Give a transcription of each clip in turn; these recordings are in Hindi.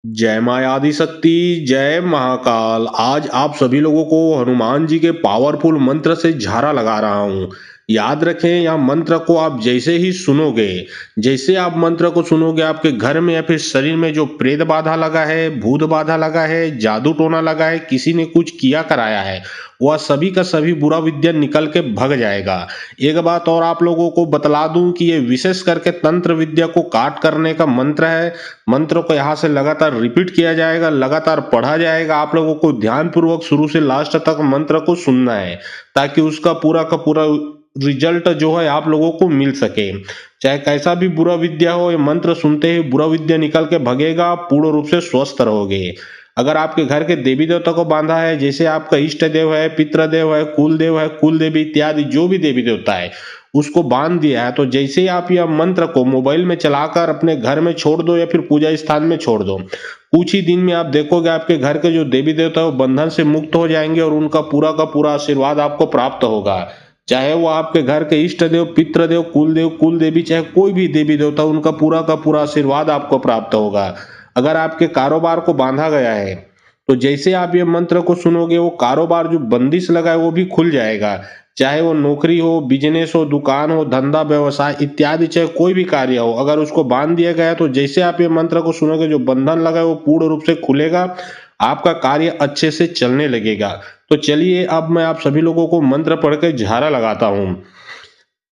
जय माँ आदि शक्ति, जय महाकाल। आज आप सभी लोगों को हनुमान जी के पावरफुल मंत्र से झारा लगा रहा हूँ। याद रखें, यह मंत्र को आप जैसे ही सुनोगे, जैसे आप मंत्र को सुनोगे, आपके घर में या फिर शरीर में जो प्रेत बाधा लगा है, भूत बाधा लगा है, जादू टोना लगा है, किसी ने कुछ किया कराया है, वह सभी का सभी बुरा विद्या निकल के भग जाएगा। एक बात और आप लोगों को बतला दूं कि ये विशेष करके तंत्र विद्या को काट करने का मंत्र है। मंत्र को यहाँ से लगातार रिपीट किया जाएगा, लगातार पढ़ा जाएगा। आप लोगों को ध्यानपूर्वक शुरू से लास्ट तक मंत्र को सुनना है, ताकि उसका पूरा का पूरा रिजल्ट जो है आप लोगों को मिल सके। चाहे कैसा भी बुरा विद्या हो, ये मंत्र सुनते ही बुरा विद्या निकल के भगेगा, आप पूर्ण रूप से स्वस्थ रहोगे। अगर आपके घर के देवी देवता को बांधा है, जैसे आपका इष्ट देव है, पितृदेव है, कुल देवी इत्यादि जो भी देवी देवता है, उसको बांध दिया है, तो जैसे ही आप यह मंत्र को मोबाइल में चलाकर अपने घर में छोड़ दो या फिर पूजा स्थान में छोड़ दो, कुछ ही दिन में आप देखोगे आपके घर के जो देवी देवता है वो बंधन से मुक्त हो जाएंगे और उनका पूरा का पूरा आशीर्वाद आपको प्राप्त होगा। चाहे वो आपके घर के इष्ट देव, पितृदेव, कुल देवी, चाहे कोई भी देवी देवता, उनका पूरा का पूरा आशीर्वाद आपको प्राप्त होगा। अगर आपके कारोबार को बांधा गया है, तो जैसे आप ये मंत्र को सुनोगे, वो कारोबार जो बंदिश लगा है वो भी खुल जाएगा। चाहे वो नौकरी हो, बिजनेस हो, दुकान हो, धंधा व्यवसाय इत्यादि, चाहे कोई भी कार्य हो, अगर उसको बांध दिया गया है, तो जैसे आप ये मंत्र को सुनोगे, जो बंधन लगा है वो पूर्ण रूप से खुलेगा, आपका कार्य अच्छे से चलने लगेगा। तो चलिए, अब मैं आप सभी लोगों को मंत्र पढ़ के झारा लगाता हूँ।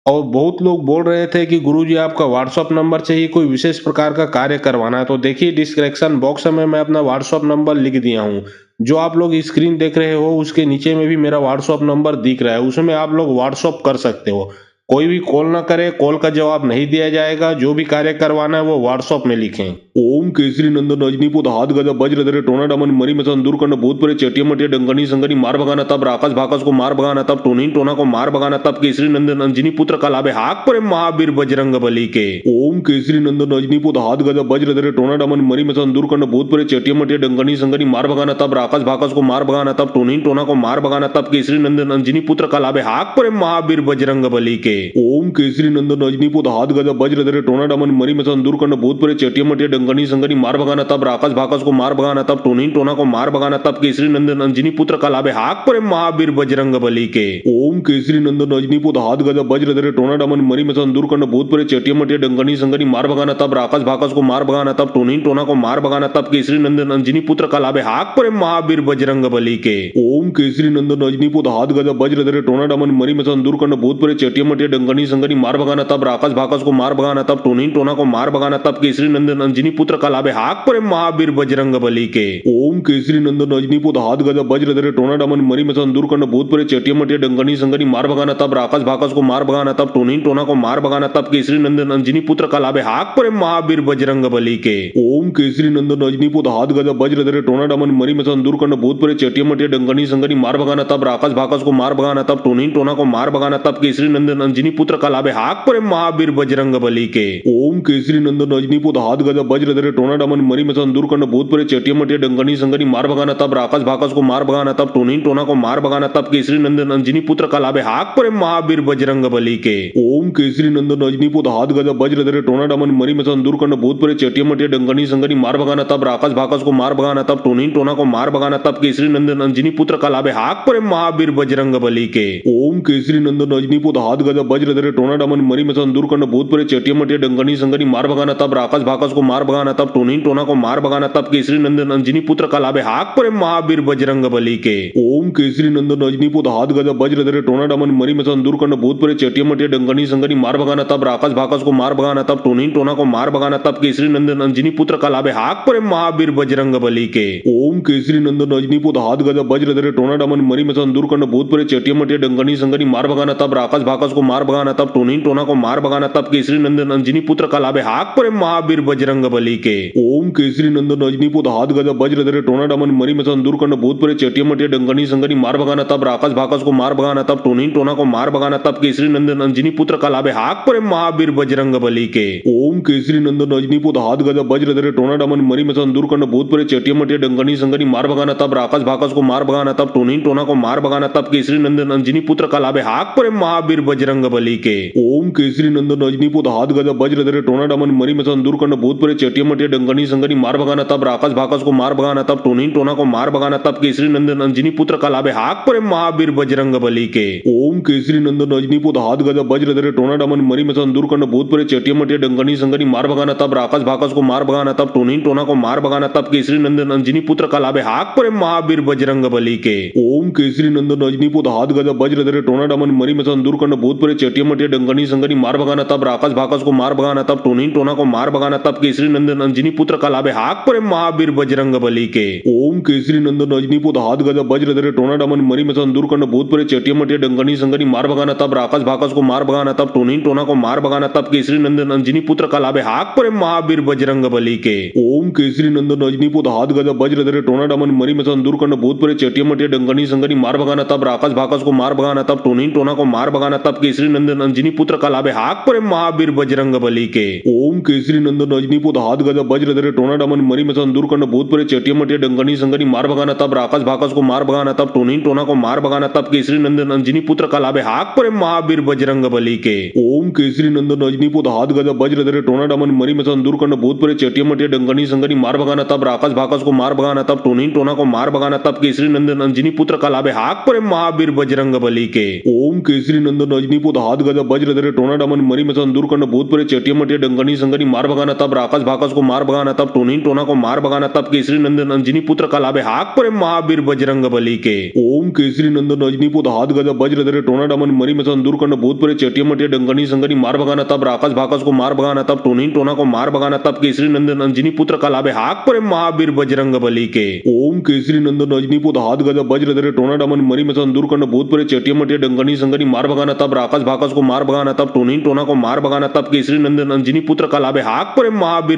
और बहुत लोग बोल रहे थे कि गुरुजी आपका व्हाट्सअप नंबर चाहिए, कोई विशेष प्रकार का कार्य करवाना है, तो देखिए डिस्क्रिप्शन बॉक्स में मैं अपना व्हाट्सअप नंबर लिख दिया हूँ। जो आप लोग स्क्रीन देख रहे हो, उसके नीचे में भी मेरा व्हाट्सअप नंबर दिख रहा है, उसमें आप लोग व्हाट्सअप कर सकते हो। कोई भी कॉल ना करे, कॉल का जवाब नहीं दिया जाएगा। जो भी कार्य करवाना है वो व्हाट्सअप में लिखें। ओम केसरी नंदन रजनीपुत हाथ गदा वज्र धरे टोना डमन मरी मसन दूर करना भूत परे चटिया मटिया डंगनी संगनी मार भगाना तब राकस भाकस को मार भगाना तब टोनी टोना को मार भगाना तब केसरी नंदन अंजनी पुत्र कलाबे हाक परे महावीर बजरंग बली के। ओम केसरी नंदन रजनीपुत हाथ गदा वज्र धरे टोना डमन मरी मसन दूर करना भूत परे चटिया मटिया डंगनी संगनी मार भगाना तब राकस भाकस को मार भगाना तब टोनी टोना को मार भगाना तब केसरी नंदन अंजनी पुत्र कलाबे हाक परे महावीर बजरंग बली के। ओम केसरी नंदन रजनीपुत हाथ गदा वज्र धरे टोना डमन मरी मसन दूर करना भूत परे चटिया मटिया डंगनी संगनी मार भगाना तब राकस भाकस को मार भगाना तब टोनी टोना को मार भगाना तब केसरी नंदन अंजनी पुत्र कलाबे हाक परे महावीर बजरंग बली के। ओम केसरी नंदन रजनीपुत हाथ गदा वज्र धरे टोना डमन मरी मसन दूर करना भूत परे चटिया मटिया डंगनी संगनी मार भगाना तब राकस भाकस को मार भगाना तब टोनी टोना को मार भगाना तब केसरी नंदन अंजनी पुत्र कलाबे हाक परे महावीर बजरंग बली के। ओम केसरी नंदन रजनीपुत हाथ गदा वज्र धरे टोना डमन मरी मसन दूर करना भूत परे चटिया मटिया डंगनी संगनी मार भगाना तब राकस भाकस को मार भगाना तब टोनी टोना को मार भगाना तब केसरी नंदन अंजनी पुत्र कलाबे हाक परे महावीर बजरंग बली के। ओम केसरी नंदन रजनीपुत हाथ गदा वज्र धरे टोना डमन मरी मसन दूर करना भूत परे चटिया मटिया डंगनी संगनी मार भगाना तब राकस भाकस को मार भगाना तब टोनी टोना को मार भगाना तब केसरी नंदन अंजनी पुत्र कलाबे हाक परे महावीर बजरंग बली के। ओम केसरी नंदन रजनीपुत हाथ गदा वज्र धरे टोना डमन मरी मसन दूर करना भूत परे चटिया मटिया डंगनी संगनी मार भगाना तब राकस भाकस को मार भगाना तब टोनी टोना को मार भगाना तब केसरी नंदन अंजनी पुत्र कलाबे हाक परे महावीर बजरंग बली के। ओम केसरी नंदन रजनीपुत हाथ गदा वज्र धरे टोना डमन मरी मसन दूर करना भूत परे चटिया मटिया डंगनी संगनी मार भगाना तब राकस भाकस को मार भगाना तब टोनी टोना को मार भगाना तब केसरी नंदन अंजनी पुत्र कलाबे हाक परे महावीर बजरंग बली के। ओम केसरी नंदन रजनीपुत हाथ गदा वज्र धरे टोना डमन मरी मसन दूर करना भूत परे चटिया मटिया डंगनी संगनी मार भगाना तब राकस भाकस को मार भगाना तब टोनी टोना को मार भगाना तब केसरी नंदन अंजनी पुत्र कलाबे हाक परे महावीर बजरंग बली के। ओम केसरी नंदन रजनीपुत हाथ गदा वज्र धरे टोना डमन मरी मसन दूर करना भूत परे चटिया मटिया डंगनी संगनी मार भगाना तब राकस भाकस को मार भगाना तब टोनी टोना को मार भगाना तब केसरी नंदन अंजनी पुत्र कलाबे हाक परे महावीर बजरंग बली के। ओम केसरी नंदन रजनीपुत हाथ गदा वज्र धरे टोना डमन मरी मसन दूर करना भूत परे चटिया मटिया डंगनी संगनी मार भगाना तब राकस भाकस को मार भगाना तब टोनी टोना को मार भगाना तब केसरी नंदन अंजनी पुत्र कलाबे हाक परे महावीर बजरंग बली के। ओम केसरी नंदन रजनीपुत हाथ गदा वज्र धरे टोना डमन मरी मसन दूर करना भूत परे चटिया मटिया डंगनी संगनी मार भगाना तब राकस भाकस को मार भगाना तब टोनी टोना को मार भगाना तब केसरी नंदन अंजनी पुत्र कलाबे हाक परे महावीर बजरंग बली के। ओम केसरी नंदन रजनीपुत हाथ गदा वज्र धरे टोना डमन मरी मसन दूर करना भूत परे चटिया मटिया डंगनी संगनी मार भगाना तब राकस भाकस को मार भगाना तब टोनी टोना को मार भगाना तब केसरी नंदन अंजनी पुत्र कलाबे हाक परे महावीर बजरंग बली के। ओम केसरी नंदन रजनीपुत हाथ गदा वज्र धरे टोना डमन मरी मसन दूर करना भूत परे चटिया मटिया डंगनी संगनी मार भगाना तब राकस भाकस को मार भगाना तब टोनी टोना को मार भगाना तब केसरी नंदन अंजनी पुत्र कलाबे हाक परे महावीर बजरंग बली के। ओम केसरी नंदन रजनी पुत हाथ गदा वज्र धरे टोना डमन मरी मसन दूर करना भूत परे चेटिया मटिया डंगनी संगनी मार भगाना तब राक्षस भाकस को मार भगाना तब टोनी टोना को मार भगाना तब केसरी नंदन अंजनी पुत्र कलाबे हाक परे महावीर बजरंग बली के। ओम केसरी नंदन रजनी पुत हाथ गदा वज्र धरे टोना डमन मरी मसन दूर करना भूत परे चेटिया मटिया डंगनी संगनी मार भगाना तब राक्षस भाकस को मार भगाना तब टोनी टोना को मार भगाना तब केसरी नंदन अंजनी पुत्र कलाबे हाक परे महावीर बजरंग बली के। ओम केसरी नंदन रजनी पुत हाथ गदा वज्र धरे टोना डमन मरी मसन दूर करना भूत परे चेटिया मटिया डंगनी संगनी मार भगाना तब राक्षस भाकस को मार भगाना तब टोनी टोना को मार भगाना तब केसरी नंदन अंजनी पुत्र कलाबे हाक परे महावीर बजरंग बली के। ओम केसरी नंदन रजनी पुत हाथ गदा वज्र धरे टोना डमन मरी मसन दूर करना भूत परे चेटिया मटिया डंगनी संगनी मार भगाना तब राक्षस भाकस को मार भगाना तब टोनी टोना को मार भगाना तब केसरी नंदन अंजनी पुत्र कलाबे हाक परे महावीर बजरंग बली के। ओम केसरी नंदन रजनी पुत हाथ गदा वज्र धरे टोना डमन मरी मसन दूर करना भूत परे चेटिया मटिया डंगनी संगनी मार भगाना तब राक्षस भाकस को मार भगाना तब टोनी टोना को मार भगाना तब केसरी नंदन अंजनी पुत्र कलाबे हाक परे महावीर बजरंग बली के। ओम केसरी नंदन रजनी पुत हाथ गदा वज्र धरे टोना डमन मरी मसन दूर करना भूत परे चेटिया मटिया डंगनी संगनी मार भगाना तब राक्षस भाकस को मार भगाना तब टोनी टोना को मार भगाना तब केसरी नंदन अंजनी पुत्र कलाबे हाक परे महावीर बजरंग बली के। ओम केसरी नंदन रजनी पुत हाथ गदा वज्र धरे टोना डमन मरी मसन दूर करना भूत परे चेटिया मटिया डंगनी संगनी मार भगाना तब राक्षस भाकस को मार भगाना तब टोनी टोना को मार भगाना तब केसरी नंदन अंजनी पुत्र कलाबे हाक परे महावीर बजरंग बली के। ओम केसरी नंदन रजनी पुत हाथ गदा वज्र धरे टोना डमन मरी मसन दूर करना भूत परे चेटिया मटिया डंगनी संगनी मार भगाना तब राक्षस भाकस को मार भगाना तब टोनी टोना को मार भगाना तब केसरी नंदन अंजनी पुत्र कलाबे हाक परे महावीर बजरंग बली के। ओम केसरी नंदन रजनी पुत हाथ गदा वज्र धरे टोना डमन मरी मसन दूर करना भूत परे चेटिया मटिया डंगनी संगनी मार भगाना तब राक्षस भाकस को मार भगाना तब टोनी टोना को मार भगाना तब केसरी नंदन अंजनी पुत्र कलाबे हाक परे महावीर बजरंग बली के। ओम केसरी नंदन रजनी पुत हाथ गदा वज्र धरे टोना डमन मरी मसन दूर करना भूत परे चेटिया मटिया डंगनी संगनी मार भगाना तब राक्षस भाकस को मार भगाना तब टोनी टोना को मार भगाना तब केसरी नंदन अंजनी पुत्र कलाबे हाक परे महावीर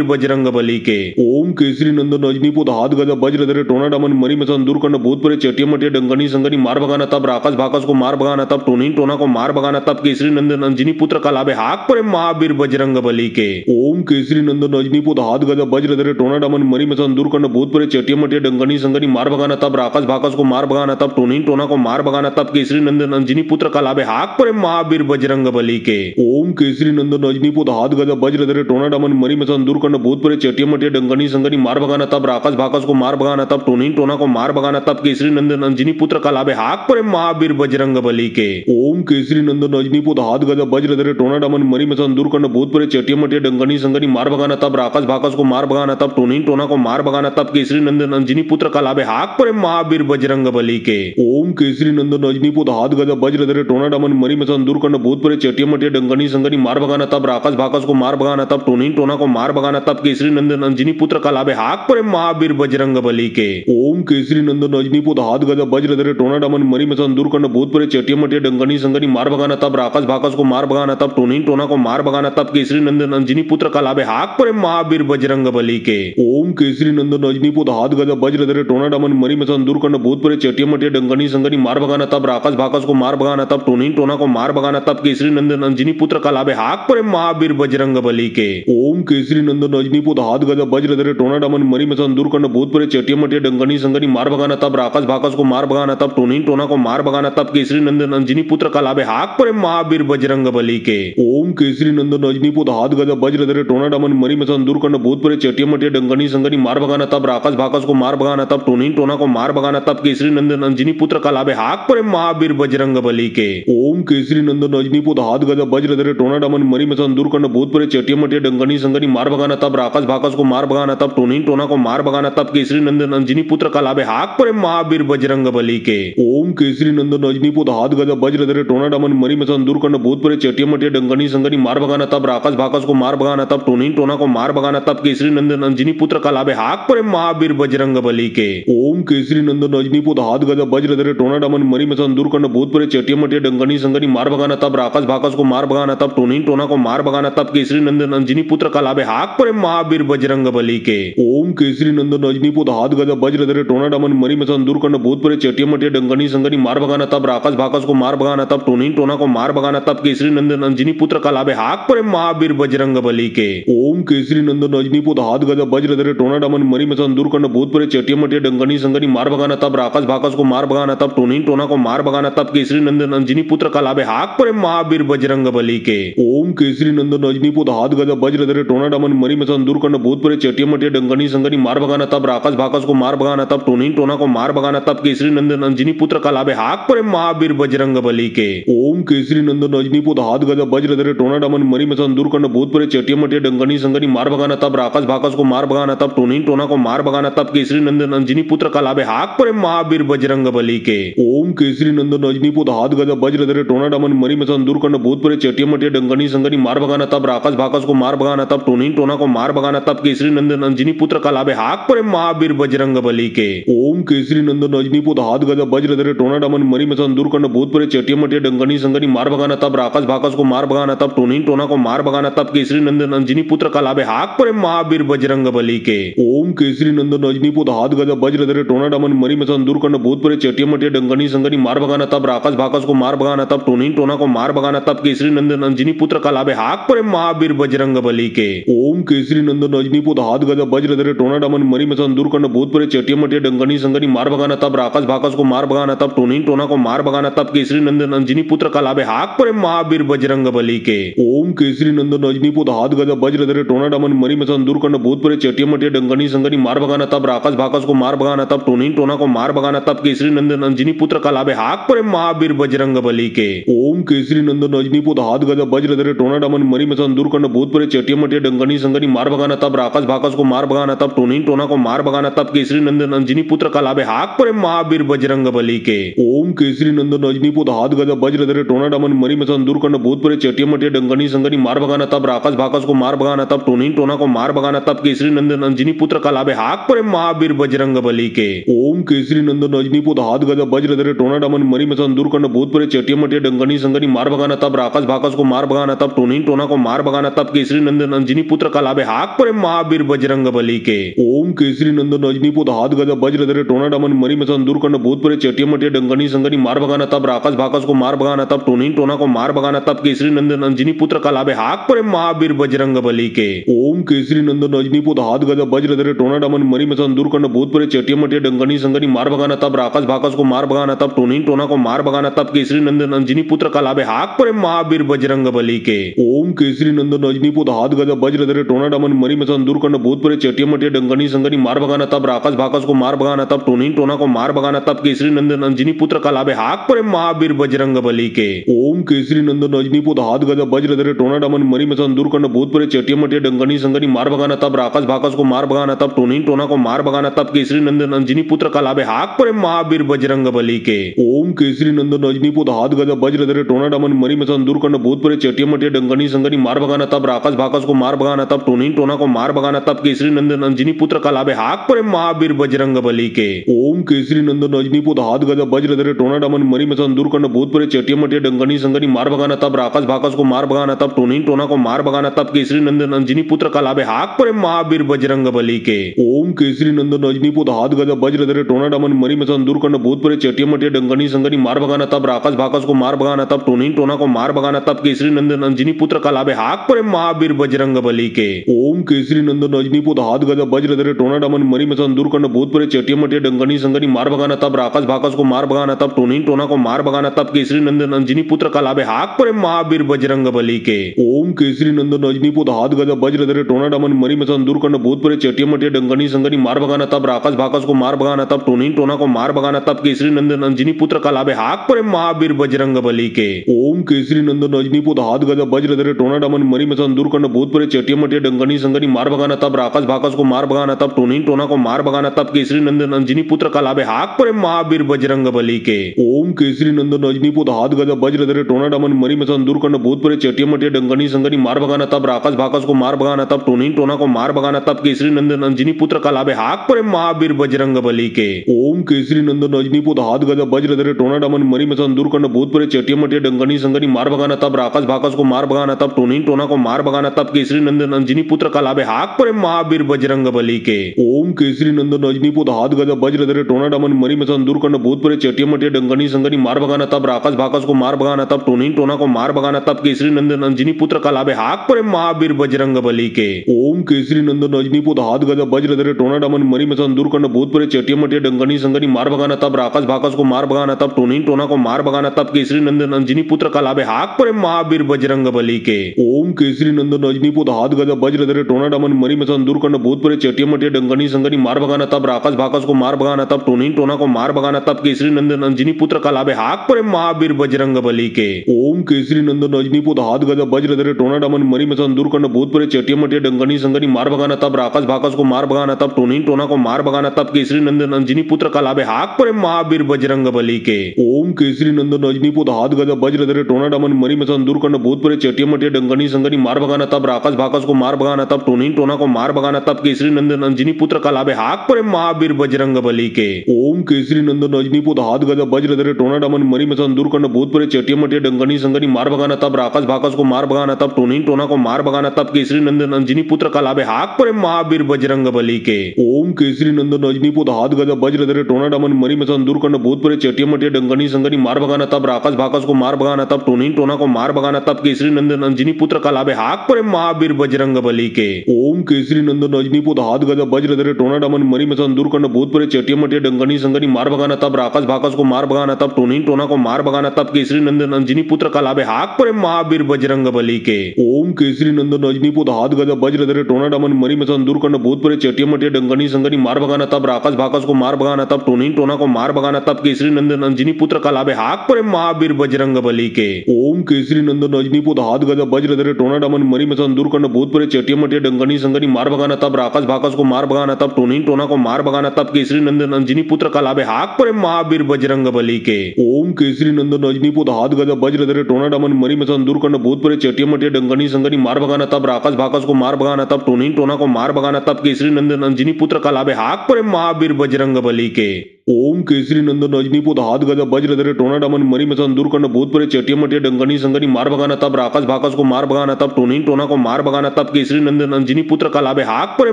बजरंग बली के। ओम केसरी नंदन रजनी पुत हाथ गदा वज्र धरे टोना डमन मरी मसन दूर करना भूत परे चेटिया मटिया डंगनी संगनी मार भगाना तब राक्षस भाकस को मार भगाना तब टोनी टोना को मार भगाना तब केसरी नंदन अंजनी पुत्र कलाबे हाक परे महावीर बजरंग बली के। ओम केसरी नंदन रजनी पुत हाथ गदा वज्र धरे टोना डमन मरी मसन दूर करना भूत परे चेटिया मटिया डंगनी संगनी मार भगाना तब राक्षस भाकस को मार भगाना तब टोनी टोना को मार भगाना तब केसरी नंदन अंजनी पुत्र कलाबे हाक परे महावीर बजरंग बली के। ओम केसरी नंदन रजनी पुत हाथ गदा वज्र धरे टोना डमन मरी मसन दूर करना भूत परे चेटिया मटिया डंगनी संगनी मार भगाना तब राक्षस भाकस को मार भगाना तब टोनी टोना को मार भगाना तब केसरी नंदन अंजनी पुत्र कलाबे हाक परे महावीर बजरंग बली के। ओम केसरी नंदन रजनी पुत हाथ गदा वज्र धरे टोना डमन मरी मसन दूर करना भूत परे चेटिया मटिया डंगनी संगनी मार भगाना तब राक्षस भाकस को मार भगाना तब टोनी टोना को मार भगाना तब केसरी नंदन अंजनी पुत्र कलाबे हाक परे महावीर बजरंग बली के। ओम केसरी नंदन रजनी पुत हाथ गदा वज्र धरे टोना डमन मरी मसन दूर करना भूत परे चेटिया मटिया डंगनी संगनी मार भगाना तब राक्षस भाकस को मार भगाना तब टोनी टोना को मार भगाना तब केसरी नंदन अंजनी पुत्र कलाबे हाक परे महावीर बजरंग बली के। ओम केसरी नंदन रजनी पुत हाथ गदा वज्र धरे टोना डमन मरी मसन दूर करना भूत परे चेटिया मटिया डंगनी संगनी मार भगाना तब राक्षस भाकस को मार भगाना तब टोनी टोना को मार भगाना तब केसरी नंदन अंजनी पुत्र कलाबे हाक परे महावीर बजरंग बली के। ओम केसरी नंदन रजनी पुत हाथ गदा वज्र धरे टोना डमन मरी मसन दूर करना भूत परे चेटिया मटिया डंगनी संगनी मार भगाना तब राक्षस भाकस को मार भगाना तब टोनी टोना को मार भगाना तब केसरी नंदन अंजनी पुत्र कलाबे हाक परे महावीर बजरंग बली के। ओम केसरी नंदन रजनी पुत हाथ गदा वज्र धरे टोना डमन मरी मसन दूर करना भूत परे चेटिया मटिया डंगनी संगनी मार भगाना तब राक्षस भाकस को मार भगाना तब टोनी टोना को मार भगाना तब केसरी नंदन अंजनी पुत्र कलाबे हाक परे महावीर बजरंग बली के। ओम केसरी नंदन रजनी पुत हाथ गदा वज्र धरे टोना डमन मरी मसन दूर करना भूत परे चेटिया मटिया डंगनी संगनी मार भगाना तब राक्षस भाकस को मार भगाना तब टोनी टोना को मार भगाना तब केसरी नंदन अंजनी पुत्र कलाबे हाक परे महावीर बजरंग बली के। ओम केसरी नंदन रजनी पुत हाथ गदा वज्र धरे टोना डमन मरी मसन दूर करना भूत परे चेटिया मटिया डंगनी संगनी मार भगाना तब राक्षस भाकस को मार भगाना तब टोनी टोना को मार भगाना तब केसरी नंदन अंजनी पुत्र कलाबे हाक परे महावीर बजरंग बली के। ओम केसरी नंदन रजनी पुत हाथ गदा वज्र धरे टोना डमन मरी मसन दूर करना भूत परे चेटिया मटिया डंगनी संगनी मार भगाना तब राक्षस भाकस को मार भगाना तब टोनी टोना को मार भगाना तब केसरी नंदन अंजनी पुत्र कलाबे हाक परे महावीर बजरंग बली के। ओम केसरी नंदन रजनी पुत हाथ गदा वज्र धरे टोना डमन मरी मसन दूर करना भूत परे चेटिया मटिया डंगनी संगनी मार भगाना तब राक्षस भाकस को मार भगाना तब टोनी टोना को मार भगाना तब केसरी नंदन अंजनी पुत्र कलाबे हाक परे महावीर बजरंग बली के। ओम केसरी नंदन रजनी पुत हाथ गदा वज्र धरे टोना डमन मरी मसन दूर करना भूत परे चेटिया मटिया डंगनी संगनी मार भगाना तब राक्षस भाकस को मार भगाना तब टोनी टोना को मार भगाना तब केसरी नंदन अंजनी पुत्र कलाबे हाक परे महावीर बजरंग बली के। ओम केसरी नंदन रजनी पुत हाथ गदा वज्र धरे टोना डमन मरी मसन दूर करना भूत परे चेटिया मटिया डंगनी संगनी मार भगाना तब राक्षस भाकस को मार भगाना तब टोनी टोना को मार भगाना तब केसरी नंदन अंजनी पुत्र कलाबे हाक हाक परे महावीर बजरंग बली के। ओम केसरी नंदन रजनी पुत हाथ गदा वज्र धरे टोना डमन मरी मसन दूर करना भूत परे चटिया मटिया डंगनी संगनी मार भगाना तब राक्षस भाकस को मार भगाना तब टोनी टोना को मार भगाना तब केसरी नंदन अंजनी पुत्र कलाबे हाक परे महावीर बजरंग बली के। ओम केसरी नंदन रजनी पुत हाथ गदा वज्र धरे टोना डमन मरी मसन दूर करना भूत परे चटिया मटिया डंगनी संगनी मार भगाना तब राक्षस भाकस को मार भगाना तब टोनी टोना को मार भगाना तब केसरी नंदन अंजनी पुत्र कलाबे हाक परे महावीर बजरंग बली के। ओम केसरी नंदन रजनी पुत हाथ गदा वज्र धरे टोना डमन मरी मसन दूर करना भूत परे चटिया मटिया डंगनी संगनी मार भगाना तब राक्षस भाकस को मार भगाना तब टोनी टोना को मार भगाना तब केसरी नंदन अंजनी पुत्र कलाबे हाक परे महावीर बजरंग बली के। ओम केसरी नंदन रजनी पुत हाथ गदा वज्र धरे टोना डमन मरी मसन दूर करना भूत परे चटिया मटिया डंगनी संगनी मार भगाना तब राक्षस भाकस को मार भगाना तब टोनी टोना को मार भगाना तब केसरी नंदन अंजनी पुत्र कलाबे हाक परे महावीर बजरंग बली के। ओम केसरी नंदन रजनी पुत हाथ गदा वज्र धरे टोना डमन मरी मसन दूर करना भूत परे चटिया मटिया डंगनी संगनी मार भगाना तब राक्षस भाकस को मार भगाना तब टोनी टोना को मार भगाना तब केसरी नंदन अंजनी पुत्र कलाबे हाक परे महावीर बजरंग बली के। ओम केसरी नंदन रजनी पुत हाथ गदा वज्र धरे टोना डमन मरी मसन दूर करना भूत परे चटिया मटिया डंगनी संगनी मार भगाना तब राक्षस भाकस को मार भगाना तब टोनी टोना को मार भगाना तब केसरी नंदन अंजनी पुत्र कलाबे हाक परे महावीर बजरंग बली के। ओम केसरी नंदन रजनी पुत हाथ गदा वज्र धरे टोना डमन मरी मसन दूर करना भूत परे चटिया मटिया डंगनी संगनी मार भगाना तब राक्षस भाकस को मार भगाना तब टोनी टोना को मार भगाना तब केसरी नंदन अंजनी पुत्र कलाबे हाक परे महावीर बजरंग बली के। ओम केसरी नंदन रजनी पुत हाथ गदा वज्र धरे टोना डमन मरी मसन दूर करना भूत परे चटिया मटिया डंगनी संगनी मार भगाना तब राक्षस भाकस को मार भगाना तब टोनी टोना को मार भगाना तब केसरी नंदन अंजनी पुत्र कलाबे हाक परे महावीर बजरंग बली के। ओम केसरी नंदन रजनी पुत हाथ गदा वज्र धरे टोना डमन मरी मसन दूर करना भूत परे चटिया मटिया डंगनी संगनी मार भगाना तब राक्षस भाकस को मार भगाना तब टोनी टोना को मार भगाना तब केसरी नंदन अंजनी पुत्र कलाबे हाक परे महावीर बजरंग बली के। ओम केसरी नंदन रजनी पुत हाथ गदा वज्र धरे टोना डमन मरी मसन दूर करना भूत परे चटिया मटिया डंगनी संगनी मार भगाना तब राक्षस भाकस को मार भगाना तब टोनी टोना को मार भगाना तब केसरी नंदन अंजनी पुत्र कलाबे हाक परे महावीर बजरंग बली के। ओम केसरी नंदन रजनी पुत हाथ गदा वज्र धरे टोना डमन मरी मसन दूर करना भूत परे चटिया मटिया डंगनी संगनी मार भगाना तब राक्षस भाकस को मार भगाना तब टोनी टोना को मार भगाना तब केसरी नंदन अंजनी पुत्र कलाबे हाक परे महावीर बजरंग बली के। ओम केसरी नंदन रजनी पुत हाथ गदा वज्र धरे टोना डमन मरी मसन दूर करना भूत परे चटिया मटिया डंगनी संगनी मार भगाना तब राक्षस भाकस को मार भगाना तब टोनी टोना को मार भगाना तब केसरी नंदन अंजनी पुत्र कलाबे हाक परे महावीर बजरंग बली के। ओम केसरी नंदन रजनी पुत हाथ गदा वज्र धरे टोना डमन मरी मसन दूर करना भूत परे चटिया मटिया डंगनी संगनी मार भगाना तब राक्षस भाकस को मार भगाना तब टोनी टोना को मार भगाना तब केसरी नंदन अंजनी पुत्र कलाबे हाक परे महावीर बजरंग बली के। ओम केसरी नंदन रजनी पुत हाथ गदा वज्र धरे टोना डमन मरी मसन दूर करना भूत परे चटिया मटिया डंगनी संगनी मार भगाना तब राक्षस भाकस को मार भगाना तब टोनी टोना को मार भगाना तब केसरी नंदन अंजनी पुत्र कलाबे हाक परे महावीर बजरंग बली के। ओम केसरी नंदन रजनी पुत हाथ गदा वज्र धरे टोना डमन मरी मसन दूर करना भूत परे चटिया मटिया डंगनी संगनी मार भगाना तब राक्षस भाकस को मार भगाना तब टोनी टोना को मार भगाना तब केसरी नंदन अंजनी पुत्र कलाबे हाक परे महावीर बजरंग बली के। ओम केसरी नंदन रजनी पुत हाथ गदा वज्र धरे टोना डमन मरी मसन दूर करना भूत परे चटिया मटिया डंगनी संगनी मार भगाना तब राक्षस भाकस को मार भगाना तब टोनी टोना को मार भगाना तब केसरी नंदन अंजनी पुत्र कलाबे हाक परे महावीर बजरंग बली के। ओम केसरी नंदन रजनी पुत हाथ गदा वज्र धरे टोना डमन मरी मसन दूर करना भूत परे चटिया मटिया डंगनी संगनी मार भगाना तब राक्षस भाकस को मार भगाना तब टोनी टोना को मार भगाना तब केसरी नंदन अंजनी पुत्र कलाबे हाक परे महावीर बजरंग बली के। ओम केसरी नंदन रजनी पुत हाथ गदा वज्र धरे टोना डमन मरी मसन दूर करना भूत परे चटिया मटिया डंगनी संगनी मार भगाना तब राक्षस भाकस को मार भगाना तब टोनी टोना को मार भगाना तब केसरी नंदन अंजनी पुत्र कलाबे हाक परे महावीर बजरंग बली के। ओम केसरी नंदन रजनी पुत हाथ गदा वज्र धरे टोना डमन मरी मसन दूर करना भूत परे चटिया मटिया डंगनी संगनी मार भगाना तब राक्षस भाकस को मार भगाना तब टोनी टोना को मार भगाना तब केसरी नंदन अंजनी पुत्र कलाबे हाक परे महावीर बजरंग बली के। ओम केसरी नंदन रजनी पुत हाथ गदा वज्र धरे टोना डमन मरी मसन दूर करना भूत परे चटिया मटिया डंगनी संगनी मार भगाना तब राक्षस भाकस को मार भगाना तब टोनी टोना को मार भगाना तब केसरी नंदन अंजनी पुत्र कलाबे हाक परे महावीर बजरंग बली के। ओम केसरी नंदन रजनी पुत हाथ गदा वज्र धरे टोना डमन मरी मसन दूर करना भूत परे चटिया मटिया डंगनी संगनी मार भगाना तब राक्षस भाकस को मार भगाना तब टोनी टोना को मार भगाना तब केसरी नंदन अंजनी पुत्र कलाबे हाक परे महावीर बजरंग बली के। ओम केसरी नंदन रजनी पुत हाथ गदा वज्र धरे टोना डमन मरी मसन दूर करना भूत परे चटिया मटिया डंगनी संगनी मार भगाना तब राक्षस भाकस को मार भगाना तब टोनी टोना को मार भगाना तब केसरी नंदन अंजनी पुत्र कलाबे हाक परे महावीर बजरंग बली के। ओम केसरी नंदन रजनी पुत हाथ गदा वज्र धरे टोना डमन मरी मसन दूर करना भूत परे चटिया मटिया डंगनी संगनी मार भगाना तब राक्षस भाकस को मार भगाना तब टोनी टोना को मार भगाना तब केसरी नंदन अंजनी पुत्र कलाबे हाक परे महावीर बजरंग बली के। ओम केसरी नंदन रजनी पुत हाथ गदा वज्र धरे टोना डमन मरी मसन दूर करना भूत परे चटिया मटिया डंगनी संगनी मार भगाना तब राक्षस भाकस को मार भगाना तब टोनी टोना को मार भगाना तब केसरी नंदन अंजनी पुत्र कलाबे हाक परे महावीर बजरंग बली के। ओम केसरी नंदन रजनी पुत हाथ गदा वज्र धरे टोना डमन मरी मसन दूर करना भूत परे चेटिया मटिया डंगनी संगनी मार भगाना तब राक्षस भाकस को मार भगाना तब टोनी टोना को मार भगाना तब केसरी नंदन अंजनी पुत्र कलाबे हाक परे महावीर बजरंग बली के। ओम केसरी नंदन रजनी पुत हाथ गदा वज्र धरे टोना डमन मरी मसन दूर करना भूत परे चेटिया मटिया डंगनी संगनी मार भगाना तब राक्षस भाकस को मार भगाना तब टोनी टोना को मार भगाना तब केसरी नंदन अंजनी पुत्र कलाबे हाक परे महावीर बजरंग बली के। ओम केसरी नंदन रजनी पुत हाथ गदा वज्र धरे टोना डमन मरी मसन दूर करना भूत परे चेटिया मटिया डंगनी संगनी मार भगाना तब राक्षस भाकस को मार भगाना तब टोनी टोना को मार भगाना तब केसरी नंदन अंजनी पुत्र कलाबे हाक परे महावीर बजरंग बली के। ओम केसरी नंदन रजनी पुत हाथ गदा वज्र धरे टोना डमन मरी मसन दूर करना भूत परे चेटिया मटिया डंगनी संगनी मार भगाना तब राक्षस भाकस को मार भगाना तब टोनी टोना को मार भगाना तब केसरी नंदन अंजनी पुत्र कलाबे हाक परे महावीर बजरंग बली के। ओम केसरी नंदन रजनी पुत हाथ गदा वज्र धरे टोना डमन मरी मसन दूर करना भूत परे चेटिया मटिया डंगनी संगनी मार भगाना तब राक्षस भाकस को मार भगाना तब टोनी टोना को मार भगाना तब केसरी नंदन अंजनी पुत्र कलाबे हाक परे महावीर बजरंग बली के। ओम केसरी नंदन रजनी पुत हाथ गदा वज्र धरे टोना डमन मरी मसन दूर करना भूत परे चेटिया मटिया डंगनी संगनी मार भगाना तब राक्षस भाकस को मार भगाना तब टोनी टोना को मार भगाना तब केसरी नंदन अंजनी पुत्र कलाबे हाक परे महावीर बजरंग बली के। ओम केसरी नंदन रजनी पुत हाथ गदा वज्र धरे टोना डमन मरी मसन दूर करना भूत परे चेटिया मटिया डंगनी संगनी मार भगाना तब राक्षस भाकस को मार भगाना तब टोनी टोना को मार भगाना तब केसरी नंदन अंजनी पुत्र कलाबे हाक परे महावीर बजरंग बली के। ओम केसरी नंदन रजनी पुत हाथ गदा वज्र धरे टोना डमन मरी मसन दूर करना भूत परे चेटिया मटिया डंगनी संगनी मार भगाना तब राक्षस भाकस को मार भगाना तब टोनी टोना को मार भगाना तब केसरी नंदन अंजनी पुत्र कलाबे हाक परे महावीर बजरंग बली के। ओम केसरी नंदन रजनी पुत हाथ गदा वज्र धरे टोना डमन मरी मसन दूर करना भूत परे चेटिया मटिया डंगनी संगनी मार भगाना तब राक्षस भाकस को मार भगाना तब टोनी टोना को मार भगाना तब केसरी नंदन अंजनी पुत्र कलाबे हाक परे महावीर बजरंग बली के। ओम केसरी नंदन रजनी पुत हाथ गदा वज्र धरे टोना डमन मरी मसन दूर करना भूत परे चेटिया मटिया डंगनी संगनी मार भगाना तब राक्षस भाकस को मार भगाना तब टोनी टोना को मार भगाना तब केसरी नंदन अंजनी पुत्र कलाबे हाक परे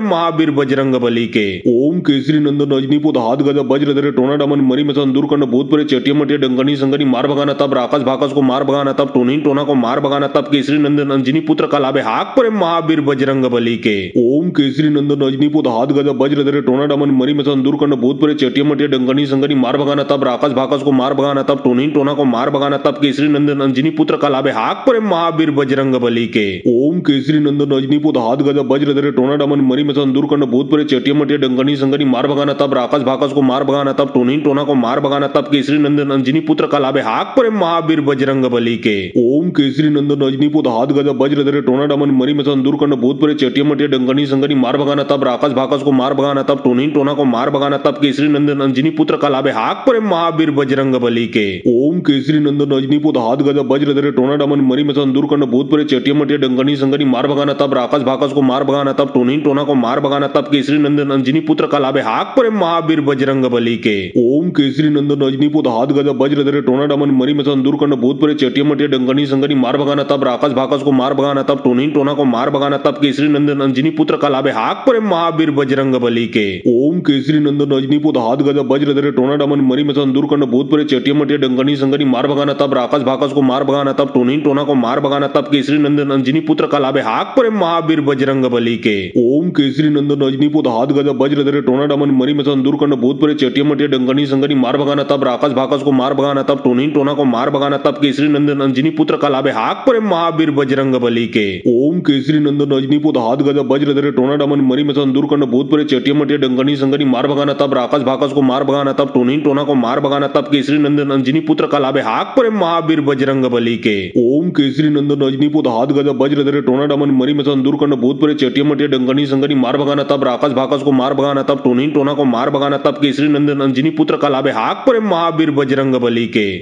महावीर बजरंग बली के। ओम केसरी नंदन रजनी पुत हाथ गदा वज्र धरे टोना डमन मरी मसन दूर करना भूत परे चेटिया मटिया डंगनी संगनी मार भगाना तब राक्षस भाकस को मार भगाना तब टोनी टोना को मार भगाना तब केसरी नंदन अंजनी पुत्र कलाबे हाक परे महावीर बजरंग बली के। ओम केसरी नंदन रजनी पुत हाथ गदा वज्र धरे टोना डमन मरी मसन दूर करना भूत परे चेटिया मटिया डंगनी संगनी मार भगाना तब राक्षस भाकस को मार भगाना तब टोनी टोना को मार भगाना तब केसरी नंदन अंजनी पुत्र कलाबे हाक परे महावीर बजरंग बली के। ओम केसरी नंदन रजनी पुत हाथ गदा वज्र धरे टोना डमन मरी मसन दूर करना भूत परे चेटिया मटिया डंगनी संगनी मार भगाना तब राक्षस भाकस को मार भगाना तब टोनी टोना को मार भगाना तब केसरी नंदन अंजनी पुत्र कलाबे हाक परे महावीर बजरंग बली के। ओम केसरी नंदन रजनी पुत हाथ गदा वज्र धरे टोना डमन मरी मसन दूर करना भूत परे चेटिया मटिया डंगनी संगनी मार भगाना तब राक्षस भाकस को मार भगाना तब टोनी टोना को मार भगाना तब केसरी नंदन अंजनी पुत्र कलाबे हाक परे महावीर बजरंग बली के। ओम केसरी नंदन रजनी पुत हाथ गदा वज्र धरे टोना डमन मरी मसन दूर करना भूत परे चेटिया मटिया डंगनी संगनी मार भगाना तब राक्षस भाकस को मार भगाना तब टोनी टोना को मार भगाना तब केसरी नंदन अंजनी पुत्र कलाबे हाक परे महावीर बजरंग बली के। ओम केसरी नंदन रजनी पुत हाथ गदा वज्र धरे टोना डमन मरी मसन दूर करना भूत परे चेटिया मटिया डंगनी संगनी मार भगाना तब राक्षस भाकस को मार भगाना तब टोनी टोना को मार भगाना तब केसरी नंदन अंजनी पुत्र कलाबे हाक परे महावीर बजरंग बली के। ओम केसरी नंदन रजनी पुत हाथ गदा वज्र धरे टोना डमन मरी मसन दूर करना भूत परे चेटिया मटिया डंगनी संगनी मार भगाना तब राक्षस भाकस को मार भगाना तब टोनी टोना को मार भगाना तब केसरी नंदन अंजनी पुत्र कलाबे हाक परे महावीर बजरंग बली के। ओम केसरी नंदन रजनी पुत हाथ गदा वज्र धरे टोना डमन मरी मसन दूर करना भूत परे चेटिया मटिया डंगनी संगनी मार भगाना तब राक्षस भाकस को मार भगाना तब टोनी टोना को मार भगाना तब केसरी नंदन अंजनी पुत्र कलाबे हाक परे महावीर बजरंग बली के। ओम केसरी नंदन रजनी पुत हाथ गदा वज्र धरे टोना डमन मरी मसन दूर करना भूत परे चेटिया मटिया डंगनी संगनी मार भगाना तब राक्षस भाकस को मार भगाना तब टोनी टोना को मार भगाना तब केसरी नंदन अंजनी पुत्र कलाबे हाक परे महावीर बजरंग बली के। ओम केसरी नंदन रजनी पुत हाथ गदा वज्र धरे टोना डमन मरी मसन दूर करना भूत परे चेटिया मटिया डंगनी संगनी मार भगाना तब राक्षस भाकस को मार भगाना तब टोनी टोना को मार भगाना तब केसरी नंदन अंजनी पुत्र कलाबे हाक परे महावीर बजरंग बली के।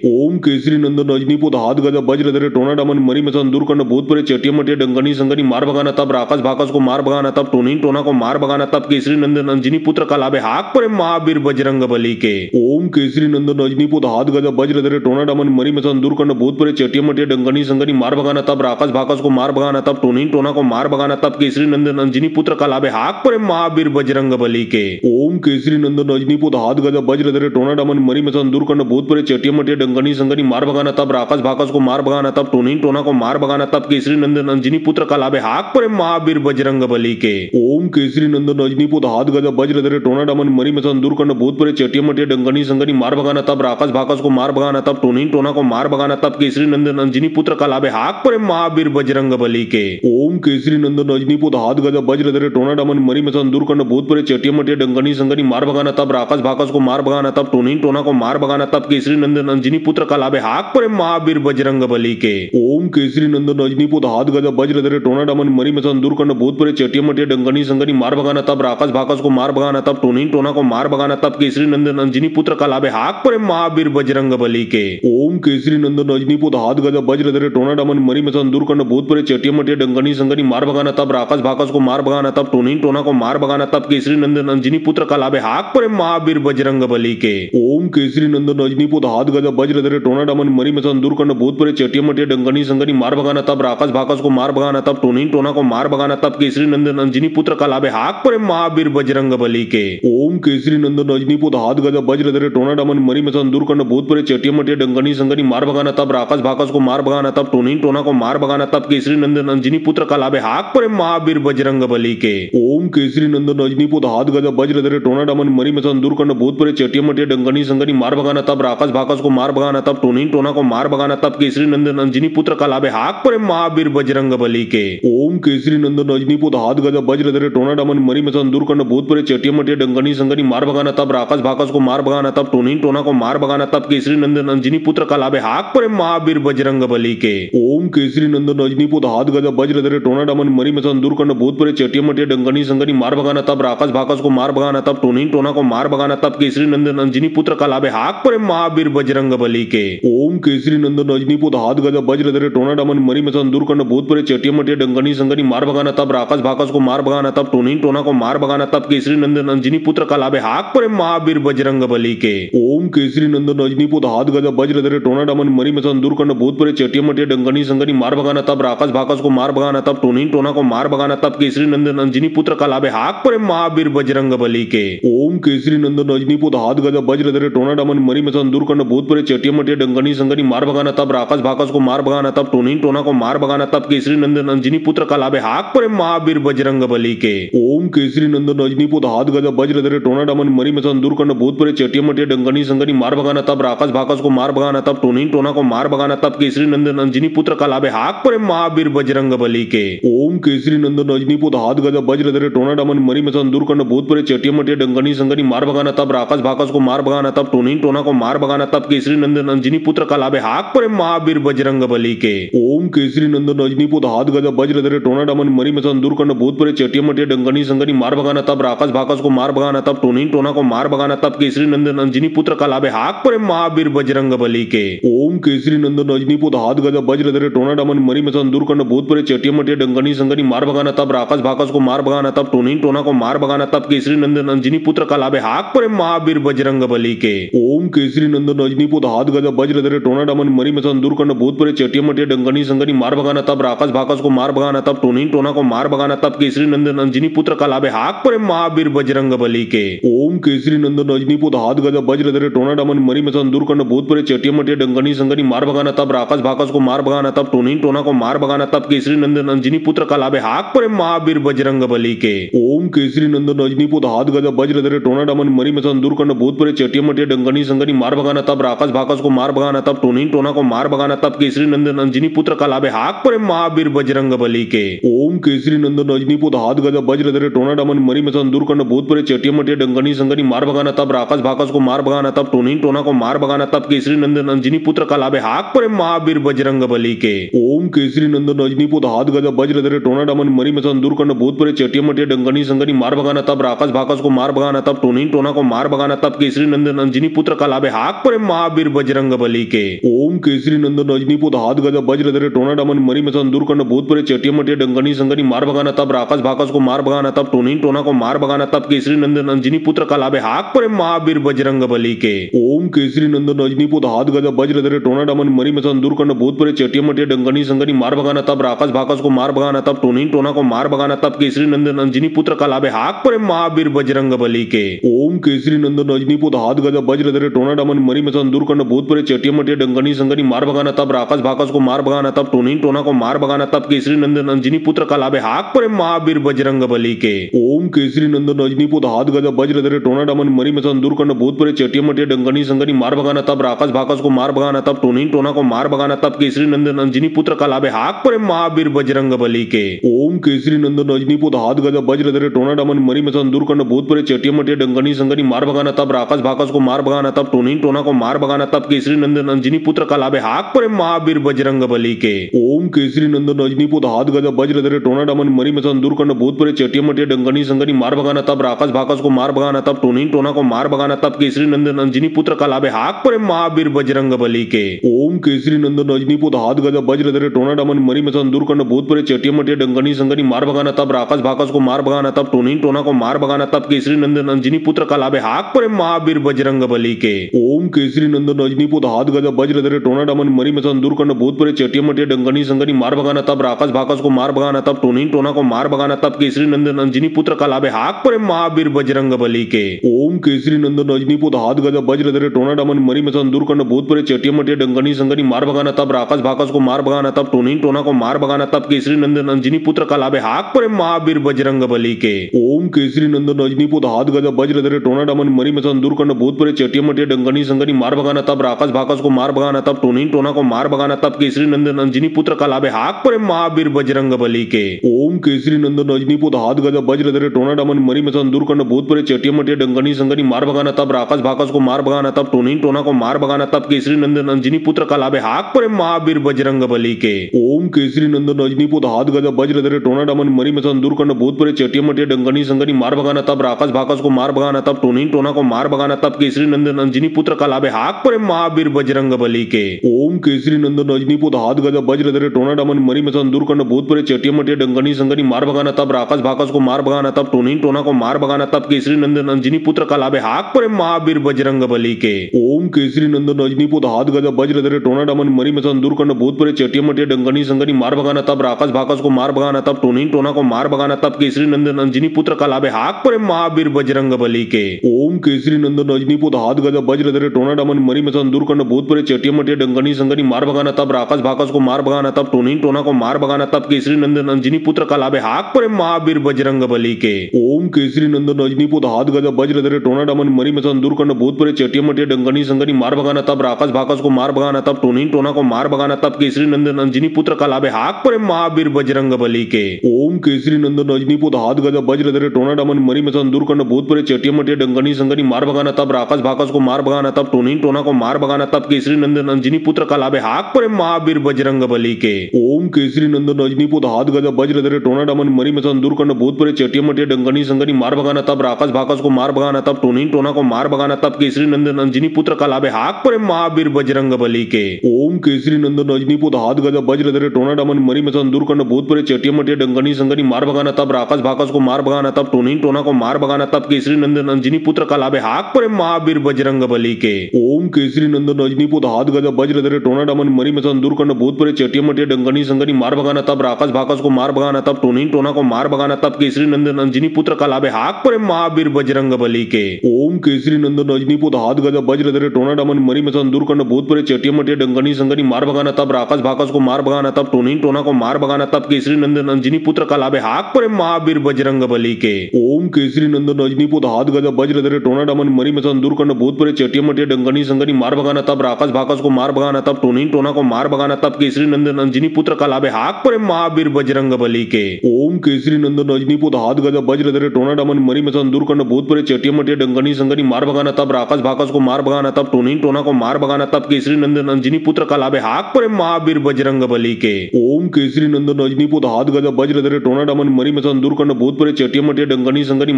ओम केसरी नंदन रजनी पुत हाथ गदा वज्र धरे टोना डमन मरी मसन दूर करना भूत परे चेटिया मटिया डंगनी संगनी मार भगाना तब राक्षस भाकस को मार भगाना तब टोनी टोना को मार भगाना तब केसरी नंदन अंजनी पुत्र कलाबे हाक परे महावीर बजरंग बली के। ओम केसरी नंदन रजनी पुत हाथ गदा वज्र धरे टोना डमन मरी मसन दूर करना भूत परे चेटिया मटिया डंगनी संगनी मार भगाना तब राक्षस भाकस को मार भगाना तब टोनी टोना को मार भगाना तब केसरी नंदन अंजनी पुत्र कलाबे हाक परे महावीर बजरंग बली के। ओम केसरी नंदन रजनी पुत हाथ गदा वज्र धरे टोना डमन मरी मसन दूर करना भूत परे चेटिया मटिया डंगनी संगनी मार भगाना तब राक्षस भाकस को मार भगाना तब टोनी टोना को मार भगाना तब केसरी नंदन अंजनी पुत्र कलाबे हाक परे महावीर बजरंग बली के। ओम केसरी नंदन रजनी पुत हाथ गदा वज्र धरे टोना डमन मरी मसन दूर करना भूत परे चेटिया मटिया डंगनी संगनी मार भगाना तब राक्षस भाकस को मार भगाना तब टोनी टोना को मार भगाना तब केसरी नंदन अंजनी पुत्र कलाबे हाक पर महावीर बजरंग बली के। ओम केसरी नंदन अंजनी पुत हाथ गदा वज्र धरे टोना डमन मरी मसन दूर करना भूत परे चेटिया मटिया डंगनी संगनी मार भगाना तब राक्षस भाकस को मार भगाना तब टोनी टोना को मार भगाना तब केसरी नंदन अंजनी पुत्र कलाबे हाक पर महावीर बजरंग बली के। ओम केसरी नंदन अंजनी पुत हाथ गदा वज्र धरे टोना डमन मरी मसन दूर करना भूत परे चेटिया मटिया डंगनी संगनी मार भगाना तब राक्षस भाकस को मार भगाना तब टोनी टोना को मार भगाना तब केसरी नंदन अंजनी पुत्र कलाबे हाक पर महावीर बजरंग बली के। ओम केसरी नंदन अंजनी पुत हाथ गदा वज्र धरे टोना डमन मरी मसन दूर करना भूत परे चेटिया मटिया डंगनी संगनी मार भगाना तब राक्षस भाकस को मार भगाना तब टोनी टोना को मार भगाना तब केसरी नंदन अंजनी पुत्र कलाबे हाक पर महावीर बजरंग बली के। ओम केसरी नंदन अंजनी पुत हाथ गदा वज्र धरे टोना डमन मरी मसन दूर करना भूत परे चेटिया मटिया डंगनी संगनी मार भगाना तब राक्षस भाकस को मार भगाना तब टोनी टोना को मार भगाना तब केसरी नंदन अंजनी पुत्र कलाबे हाक पर महावीर बजरंग बली के। ओम केसरी नंदन अंजनी पुत हाथ गदा वज्र धरे टोना डमन मरी मसन दूर करना भूत परे चेटिया मटिया डंगनी संगनी मार भगाना तब राक्षस भाकस को मार भगाना तब टोनी टोना को मार भगाना तब केसरी नंदन अंजनी पुत्र कलाबे हाक पर महावीर बजरंग बली के। ओम केसरी नंदन अंजनी पुत हाथ गदा वज्र धरे टोना डमन मरी मसन दूर करना भूत परे चेटिया मटिया डंगनी संगनी मार भगाना तब राक्षस भाकस को मार भगाना तब टोनी टोना को मार भगाना तब केसरी नंदन अंजनी पुत्र कलाबे हाक पर महावीर बजरंग बली के। ओम केसरी नंदन अंजनी पुत हाथ गदा वज्र धरे टोना डमन मरी मसन दूर करना भूत परे चेटिया मटिया डंगनी संगनी मार भगाना तब राक्षस भाकस को मार भगाना तब टोनी टोना को मार भगाना तब केसरी नंदन अंजनी पुत्र कलाबे हाक पर महावीर बजरंग बली के। ओम केसरी नंदन अंजनी पुत हाथ गदा वज्र धरे टोना डमन मरी मसन दूर करना भूत परे चेटिया मटिया डंगनी संगनी मार भगाना तब राक्षस भाकस को मार भगाना तब टोनी टोना को मार भगाना तब केसरी नंदन अंजनी पुत्र कलाबे हाक पर महावीर बजरंग बली के। ओम केसरी नंदन अंजनी पुत हाथ गदा वज्र धरे टोना डमन मरी मसन दूर करना भूत परे चेटिया मटिया डंगनी संगनी मार भगाना तब राक्षस भाकस को मार भगाना तब टोनी टोना को मार भगाना तब केसरी नंदन अंजनी पुत्र कलाबे हाक पर महावीर बजरंग बली के। ओम केसरी नंदन अंजनी पुत हाथ गदा वज्र धरे टोना डमन मरी मसन दूर करना भूत परे चेटिया मटिया डंगनी संगनी मार भगाना तब राक्षस भाकस को मार भगाना तब टोनी टोना को मार भगाना तब केसरी नंदन अंजनी पुत्र कलाबे हाक पर महावीर बजरंग बली के। ओम केसरी नंदन अंजनी पुत हाथ गदा वज्र धरे टोना डमन मरी मसन दूर करना भूत परे चेटिया मटिया डंगनी संगनी मार भगाना तब राक्षस भाकस को मार भगाना तब टोनी टोना को मार भगाना तब केसरी नंदन अंजनी पुत्र कलाबे हाक पर महावीर बजरंग बली के। ओम केसरी नंदन अंजनी पुत हाथ गदा वज्र धरे टोना डमन मरी मसन दूर करना भूत परे चेटिया मटिया डंगनी संगनी मार भगाना तब राक्षस भाकस को मार भगाना तब टोनी टोना को मार भगाना तब केसरी नंदन अंजनी पुत्र कलाबे हाक पर महावीर बजरंग बली के। ओम केसरी नंदन अंजनी पुत हाथ गदा वज्र धरे टोना डमन मरी मसन दूर करना भूत परे चेटिया मटिया डंगनी संगनी मार भगाना तब राक्षस भाकस को मार भगाना तब टोनी टोना को मार भगाना तब केसरी नंदन अंजनी पुत्र कलाबे हाक पर महावीर बजरंग बली के। ओम केसरी नंदन अंजनी पुत हाथ गदा वज्र धरे टोना डमन मरी मसन दूर करना भूत परे चेटिया मटिया डंगनी संगनी मार भगाना तब राक्षस भाकस को मार भगाना तब टोनी टोना को मार भगाना तब केसरी नंदन अंजनी पुत्र कलाबे हाक पर महावीर बजरंग बली के। ओम केसरी नंदन अंजनी पुत हाथ गदा वज्र धरे टोना डमन मरी मसन दूर करना भूत परे चेटिया मटिया डंगनी संगनी मार भगाना तब राक्षस भाकस को मार भगाना तब टोनी टोना को मार भगाना तब केसरी नंदन अंजनी पुत्र कलाबे हाक पर महावीर बजरंग बली के। ओम केसरी नंदन अंजनी पुत हाथ गदा वज्र धरे टोना डमन मरी मसन दूर करना भूत परे चेटिया मटिया डंगनी संगनी मार भगाना तब राक्षस भाकस को मार भगाना तब टोनी टोना को मार भगाना तब केसरी नंदन अंजनी पुत्र कलाबे हाक पर महावीर बजरंग बली के। ओम केसरी नंदन अंजनी पुत हाथ गदा वज्र धरे टोना डमन मरी मसन दूर करना भूत परे चेटिया मटिया डंगनी संगनी मार भगाना तब राक्षस भाकस को मार भगाना तब टोनी टोना को मार भगाना तब केसरी नंदन अंजनी पुत्र कलाबे हाक पर महावीर बजरंग बली के। ओम केसरी नंदन अंजनी पुत हाथ गदा वज्र धरे टोना डमन मरी मसन दूर करना भूत परे चेटिया मटिया डंगनी संगनी मार भगाना तब राक्षस भाकस को मार भगाना तब टोनी टोना को मार भगाना तब केसरी नंदन अंजनी पुत्र कलाबे हाक पर महावीर बजरंग बली के। ओम केसरी नंदन अंजनी पुत हाथ गदा वज्र धरे टोना डमन मरी मसन दूर करना भूत परे चेटिया मटिया डंगनी संगनी मार भगाना तब राक्षस भाकस को मार भगाना तब टोनी टोना को मार भगाना तब केसरी नंदन अंजनी पुत्र कलाबे हाक पर महावीर बजरंग बली के। ओम केसरी नंदन अंजनी पुत हाथ गदा वज्र धरे टोना डमन मरी मसन दूर करना भूत परे चेटिया मटिया डंगनी संगनी मार भगाना तब राक्षस भाकस को मार भगाना तब टोनी टोना को मार भगाना तब केसरी नंदन अंजनी पुत्र कलाबे हाक पर महावीर बजरंग बली के। ओम केसरी नंदन अंजनी पुत हाथ गदा वज्र धरे टोना डमन मरी मसन दूर करना भूत परे चेटिया मटिया डंगनी संगनी मार भगाना तब राक्षस भाकस को मार भगाना तब टोनी टोना को मार भगाना तब केसरी नंदन अंजनी पुत्र कलाबे हाक पर महावीर बजरंग बली के। ओम केसरी नंदन अंजनी पुत हाथ गदा वज्र धरे टोना डमन मरी मसन दूर करना भूत परे चेटिया मटिया डंगनी संगनी मार भगाना तब राक्षस भाकस को मार भगाना तब टोनी टोना को मार भगाना तब केसरी नंदन अंजनी पुत्र कलाबे हाक पर महावीर बजरंग बली के। ओम केसरी नंदन अंजनी पुत हाथ गदा वज्र धरे टोना डमन मरी मसन दूर करना भूत परे चेटिया मटिया डंगनी संगनी मार भगाना तब राक्षस भाकस को मार भगाना तब टोनी टोना को मार भगाना तब केसरी नंदन अंजनी पुत्र कलाबे हाक पर महावीर बजरंग बली के। ओम केसरी नंदन अंजनी पुत हाथ गदा वज्र धरे टोना डमन मरी मसन दूर करना भूत प्रेत चेटिया मटिया डंगनी संगनी मार भगाना तब राक्षस भाकस को मार भगाना तब टोनी टोना को मार भगाना तब केसरी नंदन अंजनी पुत्र कलाबे हाक पर महावीर बजरंग बली के। ओम केसरी नंदन अंजनी पुत हाथ गदा वज्र धरे टोना डमन मरी मसन दूर करना भूत प्रेत चेटिया मटिया डंगनी संगनी मार भगाना तब राक्षस भाकस को मार भगाना तब टोनी टोना को मार भगाना तब केसरी नंदन अंजनी पुत्र कलाबे हाक पर महावीर बजरंग बली के। ओम केसरी नंदन अंजनी पुत हाथ गदा वज्र धरे टोना डमन मरी मसन दूर करना भूत प्रेत चेटिया मटिया डंगनी संगनी मार भगाना तब राक्षस भाकस को मार भगाना तब टोनी टोना को मार भगाना तब केसरी नंदन अंजनी पुत्र कलाबे हाक पर महावीर बजरंग बली के। ओम केसरी नंदन अंजनी पुत हाथ गदा वज्र धरे टोना डमन मरी मसन दूर करना भूत प्रेत चेटिया मटिया डंगनी संगनी मार भगाना तब राक्षस भाकस को मार भगाना तब टोनी टोना को मार भगाना तब केसरी नंदन अंजनी पुत्र कलाबे हाक पर महावीर बजरंग बली के। ओम केसरी नंदन अंजनी पुत हाथ गदा वज्र धरे टोना डमन मरी मसन दूर करना भूत प्रेत चेटिया मटिया डंगनी संगनी मार भगाना तब राक्षस भाकस को मार भगाना तब टोनी टोना को मार भगाना तब केसरी नंदन अंजनी पुत्र कलाबे हाक पर महावीर बजरंग बली के। ओम केसरी नंदन अंजनी पुत हाथ गदा वज्र धरे टोना डमन मरी मसन दूर करना भूत प्रेत चेटिया मटिया डंगनी संगनी मार भगाना तब राक्षस भाकस को मार भगाना तब टोनी टोना को मार भगाना तब केसरी नंदन अंजनी पुत्र कलाबे हाक पर महावीर बजरंग बली के। ओम केसरी नंदन अंजनी पुत हाथ गदा वज्र धरे टोना डमन मरी मसन दूर करना भूत प्रेत चेटिया मटिया डंगनी संगनी मार भगाना तब राक्षस भाकस को मार भगाना तब टोनी टोना को मार भगाना तब केसरी नंदन अंजनी पुत्र कलाबे हाक पर महावीर बजरंग बली के। ओम केसरी नंदन अंजनी पुत हाथ गदा वज्र धरे टोना डमन मरी मसन दूर करना भूत प्रेत चेटिया मटिया डंगनी संगनी मार भगाना तब राक्षस भाकस को मार भगाना तब टोनी टोना को मार भगाना तब केसरी नंदन अंजनी पुत्र कलाबे हाक पर महावीर बजरंग बली के। ओम केसरी नंदन अंजनी पुत हाथ गदा वज्र धरे टोना डमन मरी मसन दूर करना भूत प्रेत चेटिया मटिया डंगनी संगनी मार भगाना तब राक्षस भाकस को मार भगाना तब टोनी टोना को मार भगाना तब केसरी नंदन अंजनी पुत्र कलाबे हाक पर महावीर बजरंग बली के। ओम केसरी नंदन अंजनी पुत हाथ गदा वज्र धरे टोना डमन मरी मसन दूर करना भूत प्रेत चेटिया मटिया डंगनी संगनी मार भगाना तब राक्षस भाकस को मार भगाना तब टोनी टोना को मार भगाना तब केसरी नंदन अंजनी पुत्र कलाबे हाक पर महावीर बजरंग बली के। ओम केसरी नंदन अंजनी पुत हाथ गदा वज्र धरे टोना डमन मरी मसन दूर करना भूत प्रेत चेटिया मटिया डंगनी संगनी मार भगाना तब राक्षस भाकस को मार भगाना तब टोनी टोना को मार भगाना तब केसरी नंदन अंजनी पुत्र कलाबे हाक पर महावीर बजरंग बली के। ओम केसरी नंदन अंजनी पुत हाथ गदा वज्र धरे टोना डमन मरी मसन दूर करना भूत प्रेत चेटिया मटिया डंगनी संगनी मार भगाना तब राक्षस भाकस को मार भगाना तब टोनी टोना को मार भगाना तब केसरी नंदन अंजनी पुत्र कलाबे हाक पर महावीर बजरंग बली के। ओम केसरी नंदन अंजनी पुत हाथ गदा वज्र धरे टोना डमन मरी मसन दूर करना भूत प्रेत चेटिया मटिया डंगनी संगनी मार भगाना तब राक्षस भाकस को मार भगाना तब टोनी टोना को मार भगाना तब केसरी नंदन अंजनी पुत्र कलाबे हाक पर महावीर बजरंग बली के। ओम केसरी नंदन अंजनी पुत हाथ गदा वज्र धरे टोना डमन मरी मसन दूर करना भूत प्रेत चेटिया मटिया डंगनी संगनी मार भगाना तब राक्षस भाकस को मार भगाना तब टोनी टोना को मार भगाना तब केसरी नंदन अंजनी पुत्र कलाबे हाक पर महावीर बजरंग बली के। ओम केसरी नंदन अंजनी पुत हाथ गदा वज्र धरे टोना डमन मरी मसन दूर करना भूत प्रेत चेटिया मटिया डंगनी संगनी मार भगाना तब राक्षस भाकस को मार भगाना तब टोनी टोना को मार भगाना तब केसरी नंदन अंजनी पुत्र कलाबे हाक पर महावीर बजरंग बली के। ओम केसरी नंदन अंजनी पुत हाथ गदा वज्र धरे टोना डमन मरी मसन दूर करना भूत प्रेत चेटिया मटिया डंगनी संगनी मार भगाना तब राक्षस भाकस को मार भगाना तब टोनी टोना को मार भगाना तब केसरी नंदन अंजनी पुत्र कलाबे हाक पर महावीर बजरंग बली के। ओम केसरी नंदन अंजनी पुत हाथ गदा वज्र धरे टोना डमन मरी मसन दूर करना भूत प्रेत चेटिया मटिया डंगनी संगनी मार भगाना तब राक्षस भाकस को मार भगाना तब टोनी टोना को मार भगाना तब केसरी नंदन अंजनी पुत्र कलाबे हाक पर महावीर बजरंग बली के। ओम केसरी नंदन अंजनी पुत हाथ गदा वज्र धरे टोना डमन मरी मसन दूर करना भूत प्रेत चेटिया मटिया डंगनी संगनी मार भगाना तब राक्षस भाकस को मार भगाना तब टोनी टोना को मार भगाना तब केसरी नंदन अंजनी पुत्र कलाबे हाक पर महावीर बजरंग बली के। ओम केसरी नंदन अंजनी पुत हाथ गदा वज्र धरे टोना डमन मरी मसन दूर करना भूत प्रेत चेटिया मटिया डंगनी संगनी मार भगाना तब राक्षस भाकस को मार भगाना तब टोनी टोना को मार भगाना तब केसरी नंदन अंजनी पुत्र कलाबे हाक पर महावीर बजरंग बली के। ओम केसरी नंदन अंजनी पुत हाथ गदा वज्र धरे टोना डमन मरी मसन दूर करना भूत प्रेत चेटिया मटिया डंगनी संगनी मार भगाना तब राक्षस भाकस को मार भगाना तब टोनी टोना को मार भगाना तब केसरी नंदन अंजनी पुत्र कलाबे हाक पर महावीर बजरंग बली के। ओम केसरी नंदन अंजनी पुत हाथ गदा वज्र धरे टोना डमन मरी मसन दूर करना भूत प्रेत चेटिया मटिया डंगनी संगनी मार भगाना तब राक्षस भाकस को मार भगाना तब टोनी टोना को मार भगाना तब केसरी नंदन अंजनी पुत्र कलाबे हाक पर महावीर बजरंग बली के। ओम केसरी नंदन अंजनी पुत हाथ गदा वज्र धरे टोना डमन मरी मसन दूर करना भूत प्रेत चेटिया मटिया डंगनी संगनी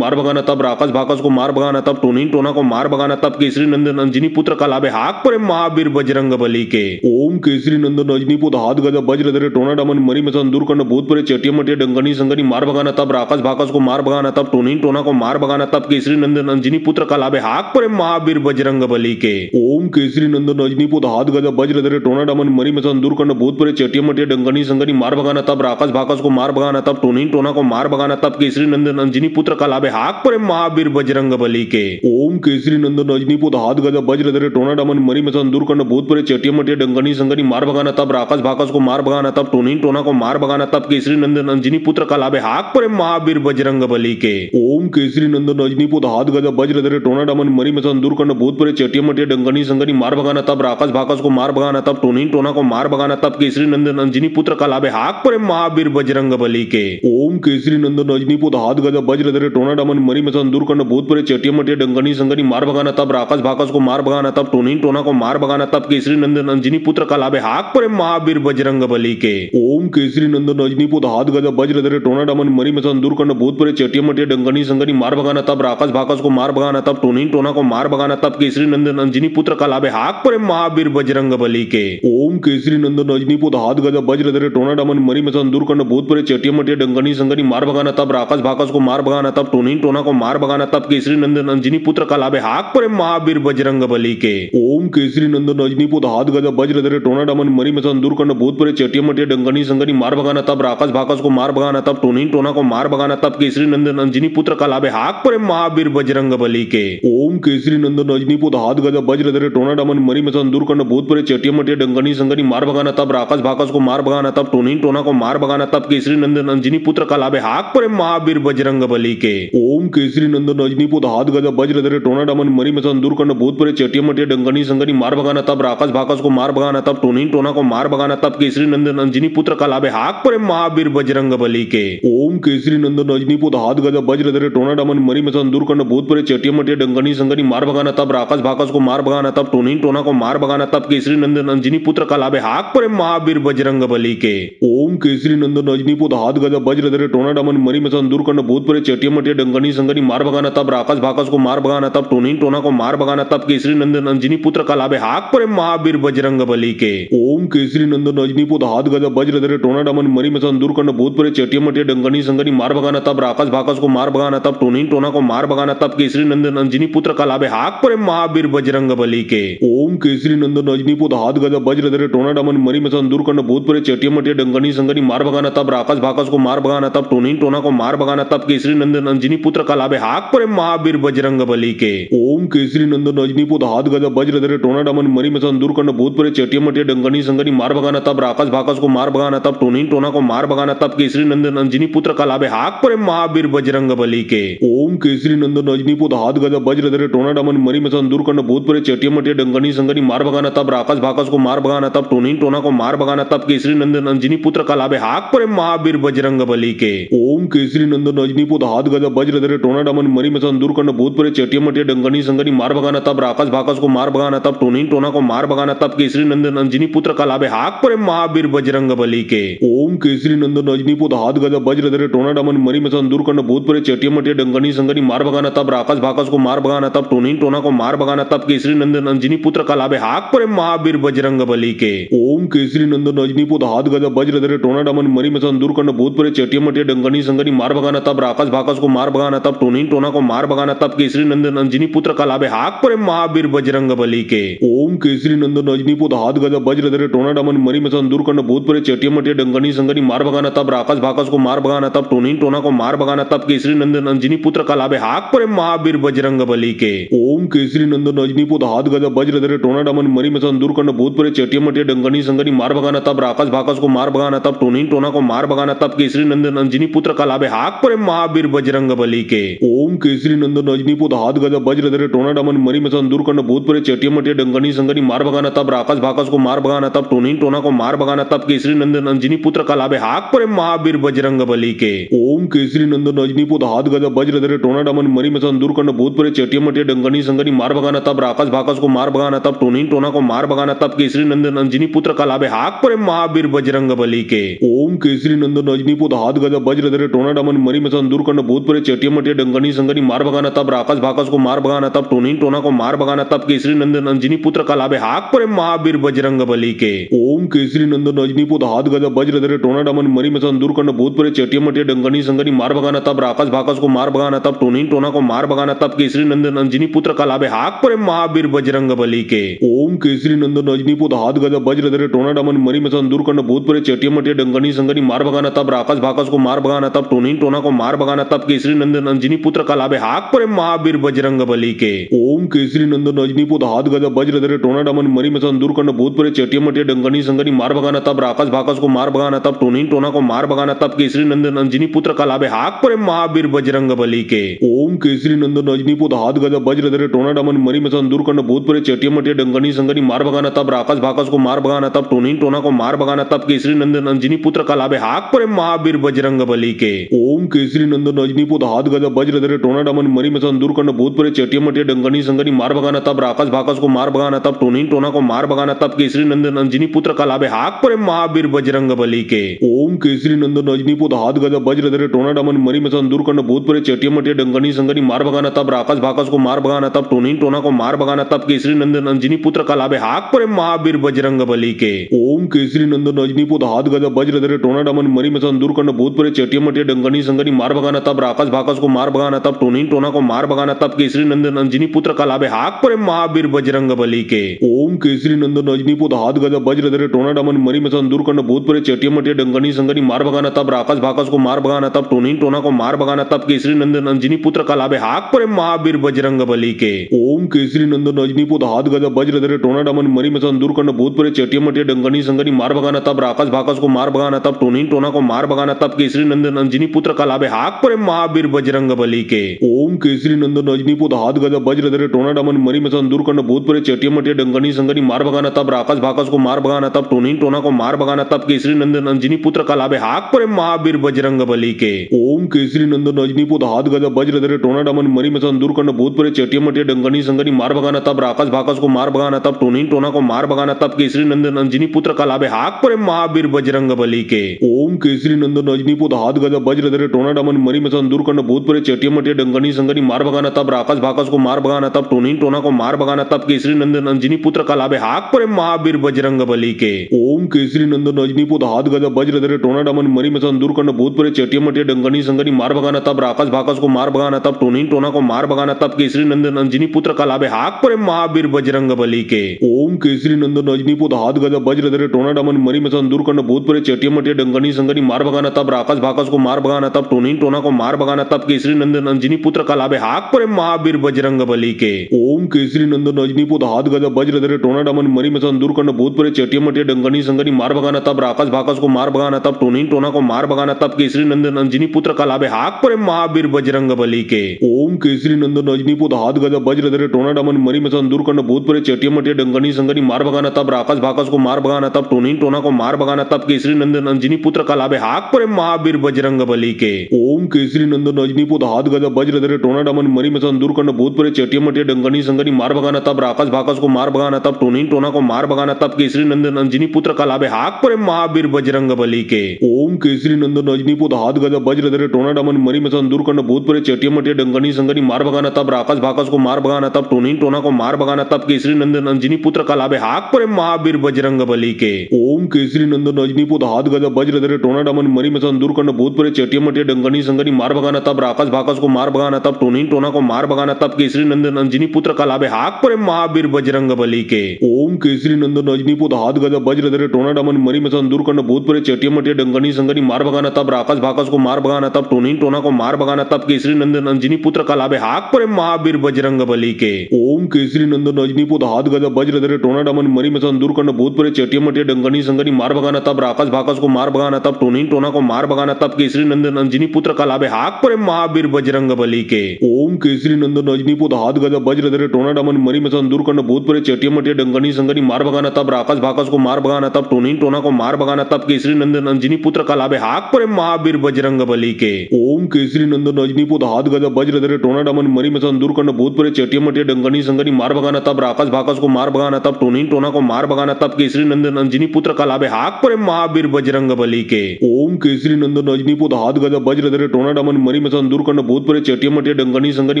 मार भगाना तब राक्षस भाकस को मार भगाना तब टोनी टोना को मार भगाना तब केसरी नंदन अंजनी पुत्र कलाबे हाक पर महावीर बजरंग बली के। ओम केसरी नंदन अंजनी पुत हाथ गदा वज्र धरे टोना डमन मरी मसन दूर करना भूत प्रेत चेटिया मटिया डंगनी संगनी मार भगाना तब राक्षस भाकस को मार भगाना तब टोनी टोना को मार भगाना तब केसरी नंदन अंजनी पुत्र कलाबे हाक पर महावीर बजरंग बली के। ओम केसरी नंदन अंजनी पुत हाथ गदा वज्र धरे टोना डमन मरी मसन दूर करना भूत प्रेत चेटिया मटिया डंगनी संगनी मार भगाना तब राक्षस भाकस को मार भगाना तब टोनी टोना को मार भगाना तब केसरी नंदन अंजनी पुत्र कलाबे हाक पर महावीर बजरंग बली के। ओम केसरी नंदन अंजनी पुत हाथ गदा वज्रधरे टोनाडमन मरी मसन दूरकंड भूतपुरे चेटियमटे डंगनी संगनी मार भगाना तब राकस भाकस को मार भगाना तब टोनीन टोना को मार भगाना तब केसरी नंदन अंजनी पुत्र कलाबे हाक पर महावीर बजरंग बली के। ओम केसरी नंदन रजनी पुत हाथ गज वज्रधरे टोनाडमन मरी मसन दूरकंड भूतपुरे चेटियमटे डंगनी संगनी मार भगाना तब राकस भाकस को मार भगाना तब टोनीन टोना को मार भगाना तब केसरी नंदन अंजनी पुत्र कलाबे हाक पर महावीर बजरंग बली के। ओम केसरी नंदन रजनी पुत हाथ गज वज्रधरे टोनाडमन मरी मसन दूरकंड भूतपुरे चेटियमटे डंगनी संगनी मार भगाना तब राकस भाकस को मार भगाना तब टोनीन टोना को मार भगाना तब केसरी नंदन अंजनी पुत्र कलाबे हाक पर महावीर बजरंग बली के। ओम केसरी नंदन रजनी पुत हाथ गज वज्रधरे टोनाडमन मरी मसन दूरकंड भूतपुरे चेटियमटे डंगनी संगनी मार भगाना तब राकस भाकस को मार भगाना तब टोनीन टोना को मार भगाना तब केसरी नंदन अंजनी पुत्र कलाबे हाक पर महावीर बजरंग बली के। ओम केसरी नंदन रजनी पुत हाथ गज वज्रधरे टोनाडमन मरी मसन दूरकंड भूतपुरे चेटियमटे डंगनी संगनी मार भगाना तब राकस भाकस को मार भगाना तब टोनीन टोना को मार भगाना तब केसरी नंदन अंजनी पुत्र कलाबे हाक पर महावीर बजरंग बली के। ओम केसरी नंदन रजनी पुत हाथ गज वज्रधरे टोनाडमन मरी मसन दूरकंड भूतपुरे चेटियमटे डंगनी संगनी मार भगाना तब राकस भाकस को मार भगाना तब टोनीन टोना को मार भगाना तब केसरी नंदन अंजनी पुत्र कलाबे हाक पर महावीर बजरंग बली के। ओम केसरी नंदन रजनी पुत हाथ गज वज्रधरे टोनाडमन मरी मसन दूरकंड भूतपुरे चेटियमटे डंगनी संगनी मार भगाना तब राकस भाकस को मार भगाना तब टोनीन टोना को मार भगाना तब केसरी नंदन अंजनी पुत्र कलाबे हाक पर महावीर बजरंग बली के। ओम केसरी नंदन रजनी पुत हाथ गज वज्रधरे टोनाडमन मरी मसन दूरकंड भूतपुरे चेटियमटे डंगनी संगनी मार भगाना तब राकस भाकस को मार भगाना तब टोनीन टोना को मार भगाना तब केसरी नंदन अंजनी पुत्र कलाबे हाक पर महावीर बजरंग बली के। ओम केसरी नंदन रजनी पुत हाथ गज वज्रधरे टोनाडमन मरी मसन दूरकंड भूतपुरे चेटियमटे डंगनी संगनी मार भगाना तब राकस भाकस को मार भगाना तब टोनीन टोना को मार भगाना तब केसरी नंदन अंजनी पुत्र कलाबे हाक पर महावीर बजरंग बली के। ओम केसरी नंदन रजनी पुत हाथ गज वज्रधरे टोनाडमन मरी मसन दूरकंड भूतपुरे चेटियमटे डंगनी संगनी मार भगाना तब राकस भाकस को मार भगाना तब टोनीन टोना को मार भगाना तब केसरी नंदन अंजनी पुत्र कलाबे हाक पर महावीर बजरंग बली के। ओम केसरी नंदन रजनी पुत हाथ गज वज्रधरे टोनाडमन मरी मसन दूरकंड भूतपुरे चेटियमटे डंगनी संगनी मार भगाना तब राकस भाकस को मार भगाना तब टोनीन टोना को मार भगाना तब केसरी नंदन अंजनी पुत्र कलाबे हाक पर महावीर बजरंग बली के। ओम केसरी नंदन रजनी पुत हाथ गज वज्रधरे टोनाडमन मरी मसन दूरकंड भूतपुरे चेटियमटे डंगनी संगनी मार भगाना तब राकस भाकस को मार भगाना तब टोनीन टोना को मार भगाना तब केसरी नंदन अंजनी पुत्र कलाबे हाक पर महावीर बजरंग बली के। ओम केसरी नंदन रजनी पुत हाथ गज वज्रधरे टोनाडमन मरी मसन दूरकंड भूतपुरे चेटियमटे डंगनी संगनी मार भगाना तब राकस भाकस को मार भगाना तब टोनीन टोना को मार भगाना तब केसरी नंदन अंजनी पुत्र कलाबे हाक पर महावीर बजरंग बली के। ओम केसरी नंदन रजनी पुत हाथ गज वज्रधरे टोनाडमन मरी मसन दूरकंड भूतपुरे चेटियमटे डंगनी संगनी मार भगाना तब राकस भाकस को मार भगाना तब टोनीन टोना को मार भगाना तब केसरी नंदन अंजनी पुत्र कलाबे हाक पर महावीर बजरंग बली के। ओम केसरी नंदन रजनी पुत हाथ गज वज्रधरे टोनाडमन मरी मसन दूरकंड भूतपुरे चेटियमटे डंगनी संगनी मार भगाना तब राकस भाकस को मार भगाना तब टोनीन टोना को मार भगाना तब केसरी नंदन अंजनी पुत्र कलाबे हाक पर महावीर बजरंग बली के। ओम केसरी नंदन रजनी पुत हाथ गज वज्रधरे टोनाडमन मरी मसन दूरकंड भूतपुरे चेटियमटे डंगनी संगनी मार भगाना तब राकस भाकस को मार भगाना तब टोनीन टोना को मार भगाना तब केसरी नंदन अंजनी पुत्र कलाबे हाक पर महावीर बजरंग बली के। ओम केसरी नंदन रजनी पुत हाथ गज वज्रधरे टोनाडमन मरी मसन दूरकंड भूतपुरे चेटियमटे डंगनी संगनी मार भगाना तब राकस भाकस को मार भगाना तब टोनीन टोना को मार भगाना तब केसरी नंदन अंजनी पुत्र कलाबे हाक पर महावीर बजरंग बली के। ओम केसरी नंदन रजनी पुत हाथ गज वज्रधरे टोनाडमन मरी मसन दूरकंड भूतपुरे चेटियमटे डंगनी संगनी मार भगाना तब राकस भाकस को मार भगाना तब टोनीन टोना को मार भगाना तब केसरी नंदन अंजनी पुत्र कलाबे हाक पर महावीर बजरंग बली के। ओम केसरी नंदन रजनी पुत हाथ गज वज्रधरे टोनाडमन मरी मसन दूरकंड भूतपुरे चेटियमटे डंगनी संगनी मार भगाना तब राकस भाकस को मार भगाना तब टोनीन टोना को मार भगाना तब केसरी नंदन अंजनी पुत्र कलाबे हाक पर महावीर बजरंग बली के। ओम केसरी नंदन रजनी पुत हाथ गज वज्रधरे टोनाडमन मरी मसन दूरकंड भूतपुरे चेटियमटे डंगनी संगनी मार भगाना तब राकस भाकस को मार भगाना तब टोनीन टोना को मार भगाना तब केसरी नंदन अंजनी पुत्र कलाबे हाक पर महावीर बजरंग बली के। ओम केसरी नंदन रजनी पुत हाथ गज वज्रधरे टोनाडमन मरी मसन दूरकंड भूतपुरे चेटियमटे डंगनी संगनी मार भगाना तब राकस भाकस को मार भगाना तब टोनीन टोना को मार भगाना तब केसरी नंदन अंजनी पुत्र कलाबे हाक पर महावीर बजरंग बली के। ओम केसरी नंदन रजनी पुत हाथ गज वज्रधरे टोनाडमन मरी मसन दूरकंड भूतपुरे चेटियमटे डंगनी संगनी मार भगाना तब राकस भाकस को मार भगाना तब टोनीन टोना को मार भगाना तब केसरी नंदन अंजनी पुत्र कलाबे हाक पर महावीर बजरंग बली के ओम केसरी नंदन रजनीपुत हाथ गजा वज्र धरे टोना डमन मरी मसन दूरकंड भूतपुरे चेटियम मटिया डंगनी संगनी मार भगाना तब राकस भाकस को मार भगाना तब टोनी टोना को मार भगाना तब केसरी नंदन अंजनी पुत्र कलाबे हाक पर महावीर बजरंग बली के ओम केसरी नंदन रजनीपुत हाथ गजा वज्र धरे टोना डमन मरी मसन दूरकंड भूतपुरे चेटियम मटिया डंगनी संगनी मार भगाना तब राकस भाकस को मार भगाना तब टोनी टोना को मार भगाना तब केसरी नंदन अंजनी पुत्र कलाबे हाक पर महावीर बजरंग बली के ओम केसरी नंदन रजनीपुत हाथ गजा वज्र धरे टोना डमन मरी मसन दूरकंड भूतपुरे चेटियम मटिया डंगनी संगनी मार भगाना तब राकस भाकस को मार भगाना तब टोनी टोना को मार भगाना तब केसरी नंदन अंजनी पुत्र कलाबे हाक पर महावीर बजरंग बली के ओम केसरी नंदन रजनीपुत हाथ गजा वज्र धरे टोना डमन मरी मसन दूरकंड भूतपुरे चेटियम मटिया डंगनी संगनी मार भगाना तब राकस भाकस को मार भगाना तब टोनी टोना को मार भगाना तब केसरी नंदन अंजनी पुत्र कलाबे हाक पर महावीर बजरंग बली के ओम केसरी नंदन रजनीपुत हाथ गजा वज्र धरे टोना डमन मरी मसन दूरकंड भूतपुरे चेटियम मटिया डंगनी संगनी मार भगाना तब राकस भाकस को मार भगाना तब टोनी टोना को मार भगाना तब केसरी नंदन अंजनी पुत्र कलाबे हाक पर महावीर बजरंग बली के ओम केसरी नंदन रजनीपुत हाथ गजा वज्र धरे टोना डमन मरी मसन दूरकंड भूतपुरे चेटियम मटिया डंगनी संगनी मार भगाना तब राकस भाकस को मार भगाना तब टोनी टोना को मार भगाना तब केसरी नंदन अंजनी पुत्र कलाबे हाक पर महावीर बजरंग बली के ओम केसरी नंदन रजनीपुत हाथ गजा वज्र धरे टोना डमन मरी मसन दूरकंड भूतपुरे चेटियम मटिया डंगनी संगनी मार भगाना तब राकस भाकस को मार भगाना तब टोनी टोना को मार भगाना तब केसरी नंदन अंजनी पुत्र कलाबे हाक पर महावीर बजरंग बली के ओम केसरी नंदन रजनीपुत हाथ गजा वज्र धरे टोना डमन मरी मसन दूरकंड भूतपुरे चेटियम मटिया डंगनी संगनी मार भगाना तब राकस भाकस को मार भगाना तब टोनी टोना को मार भगाना तब केसरी नंदन अंजनी पुत्र कलाबे हाक पर महावीर बजरंग बली के ओम केसरी नंदन रजनीपुत हाथ गजा वज्र धरे टोना डमन मरी मसन दूरकंड भूतपुरे चेटियम मटिया डंगनी संगनी मार भगाना तब राकस भाकस को मार भगाना तब टोनी टोना को मार भगाना तब केसरी नंदन अंजनी पुत्र कलाबे हाक पर महावीर बजरंग बली के ओम केसरी नंदन रजनीपुत हाथ गजा वज्र धरे टोना डमन मरी मसन दूरकंड भूतपुरे चेटियम मटिया डंगनी संगनी मार भगाना तब राकस भाकस को मार भगाना तब टोनी टोना को मार भगाना तब केसरी नंदन अंजनी पुत्र कलाबे हाक पर महावीर बजरंग बली के ओम केसरी नंदन रजनीपुत हाथ गजा वज्र धरे टोना डमन मरी मसन दूरकंड भूतपुरे चेटियम मटिया डंगनी संगनी मार भगाना तब राकस भाकस को मार भगाना तब टोनी टोना को मार भगाना तब केसरी नंदन अंजनी पुत्र कलाबे हाक पर महावीर बजरंग बली के ओम केसरी नंदन रजनीपुत हाथ गजा वज्र धरे टोना डमन मरी मसन दूरकंड भूतपुरे चेटियम मटिया डंगनी संगनी मार भगाना तब राकस भाकस को मार भगाना तब टोनी टोना को मार भगाना तब केसरी नंदन अंजनी पुत्र कलाबे हाक पर महावीर बजरंग बली के ओम केसरी नंदन रजनीपुत हाथ गजा वज्र धरे टोना डमन मरी मसन दूरकंड भूतपुरे चेटियम मटिया डंगनी संगनी मार भगाना तब राकस भाकस को मार भगाना तब टोनी टोना को मार भगाना तब केसरी नंदन अंजनी पुत्र कलाबे हाक पर महावीर बजरंग बली के ओम केसरी नंदन रजनीपुत हाथ गजा वज्र धरे टोना डमन मरी मसन दूरकंड भूतपुरे चेटियम मटिया डंगनी संगनी मार भगाना तब राकस भाकस को मार भगाना तब टोनी टोना को मार भगाना तब केसरी नंदन अंजनी पुत्र कलाबे हाक पर महावीर बजरंग बली के ओम केसरी नंदन रजनीपुत हाथ गजा वज्र धरे टोना डमन मरी मसन दूरकंड भूतपुरे चेटियम मटिया डंगनी संगनी मार भगाना तब राकस भाकस को मार भगाना तब टोनी टोना को मार भगाना तब केसरी नंदन अंजनी पुत्र कलाबे हाक पर महावीर बजरंग बली के ओम केसरी नंदन रजनीपुत हाथ गजा वज्र धरे टोना डमन मरी मसन दूरकंड भूतपुरे चेटियम मटिया डंगनी संगनी मार भगाना तब राकस भाकस को मार भगाना तब टोनी टोना को मार भगाना तब केसरी नंदन अंजनी पुत्र कलाबे हाक पर महावीर बजरंग बली के ओम केसरी नंदन रजनीपुत हाथ गजा वज्र धरे टोना डमन मरी मसन दूरकंड भूतपुरे चेटियम मटिया डंगनी संगनी मार भगाना तब राकस भाकस को मार भगाना तब टोनी टोना को मार भगाना तब केसरी नंदन अंजनी पुत्र कलाबे हाक पर महावीर बजरंग बली के ओम केसरी नंदन रजनीपुत हाथ गजा वज्र धरे टोना डमन मरी मसन दूरकंड भूतपुरे चेटियम मटिया डंगनी संगनी मार भगाना तब राकस भाकस को मार भगाना तब टोनी टोना को मार भगाना तब केसरी नंदन अंजनी पुत्र कलाबे हाक पर महावीर बजरंग बली के ओम केसरी नंदन रजनीपुत हाथ गजा वज्र धरे टोना डमन मरी मसन दूरकंड भूतपुरे चेटियम मटिया डंगनी संगनी मार भगाना तब राकस भाकस को मार भगाना तब टोनी टोना को मार भगाना तब केसरी नंदन अंजनी पुत्र कलाबे हाक पर महावीर बजरंग बली के ओम केसरी नंदन रजनीपुत हाथ गजा वज्र धरे टोना डमन मरी मसन दूरकंड भूतपुरे चेटियम मटिया डंगनी संगनी मार भगाना तब राकस भाकस को मार भगाना तब टोनी टोना को मार भगाना तब केसरी नंदन अंजनी पुत्र कलाबे हाक पर महावीर बजरंग बली के ओम केसरी नंदन रजनीपुत हाथ गजा वज्र धरे टोना डमन मरी मसन दूरकंड भूतपुरे चेटियम मटिया डंगनी संगनी मार भगाना तब राकस भाकस को मार भगाना तब टोनी टोना को मार भगाना तब केसरी नंदन अंजनी पुत्र कलाबे हाक पर महावीर बजरंग बली के ओम केसरी नंदन रजनीपुत हाथ गजा वज्र धरे टोना डमन मरी मसन दूरकंड भूतपुरे चेटियम मटिया डंगनी संगनी मार भगाना तब राकस भाकस को मार भगाना तब तब टोनी टोना को मार भगाना तब केसरी नंदन अंजनी पुत्र कलाबे हाक परे महावीर बजरंग बली के। ओम केसरी नंदन अंजनी पुत हाथ गदा वज्र धरे टोना डमन मरी मसन दूर करना भूत परे चेटिया मटिया डंगनी संगनी मार भगाना तब राकस भाकस को मार भगाना तब टोनी टोना को मार भगाना तब केसरी नंदन अंजनी पुत्र कलाबे हाक परे महावीर बजरंग बली के। ओम केसरी नंदन अंजनी पुत हाथ गदा वज्र धरे टोना डमन मरी मसन दूर करना भूत परे चेटिया मटिया डंगनी संगनी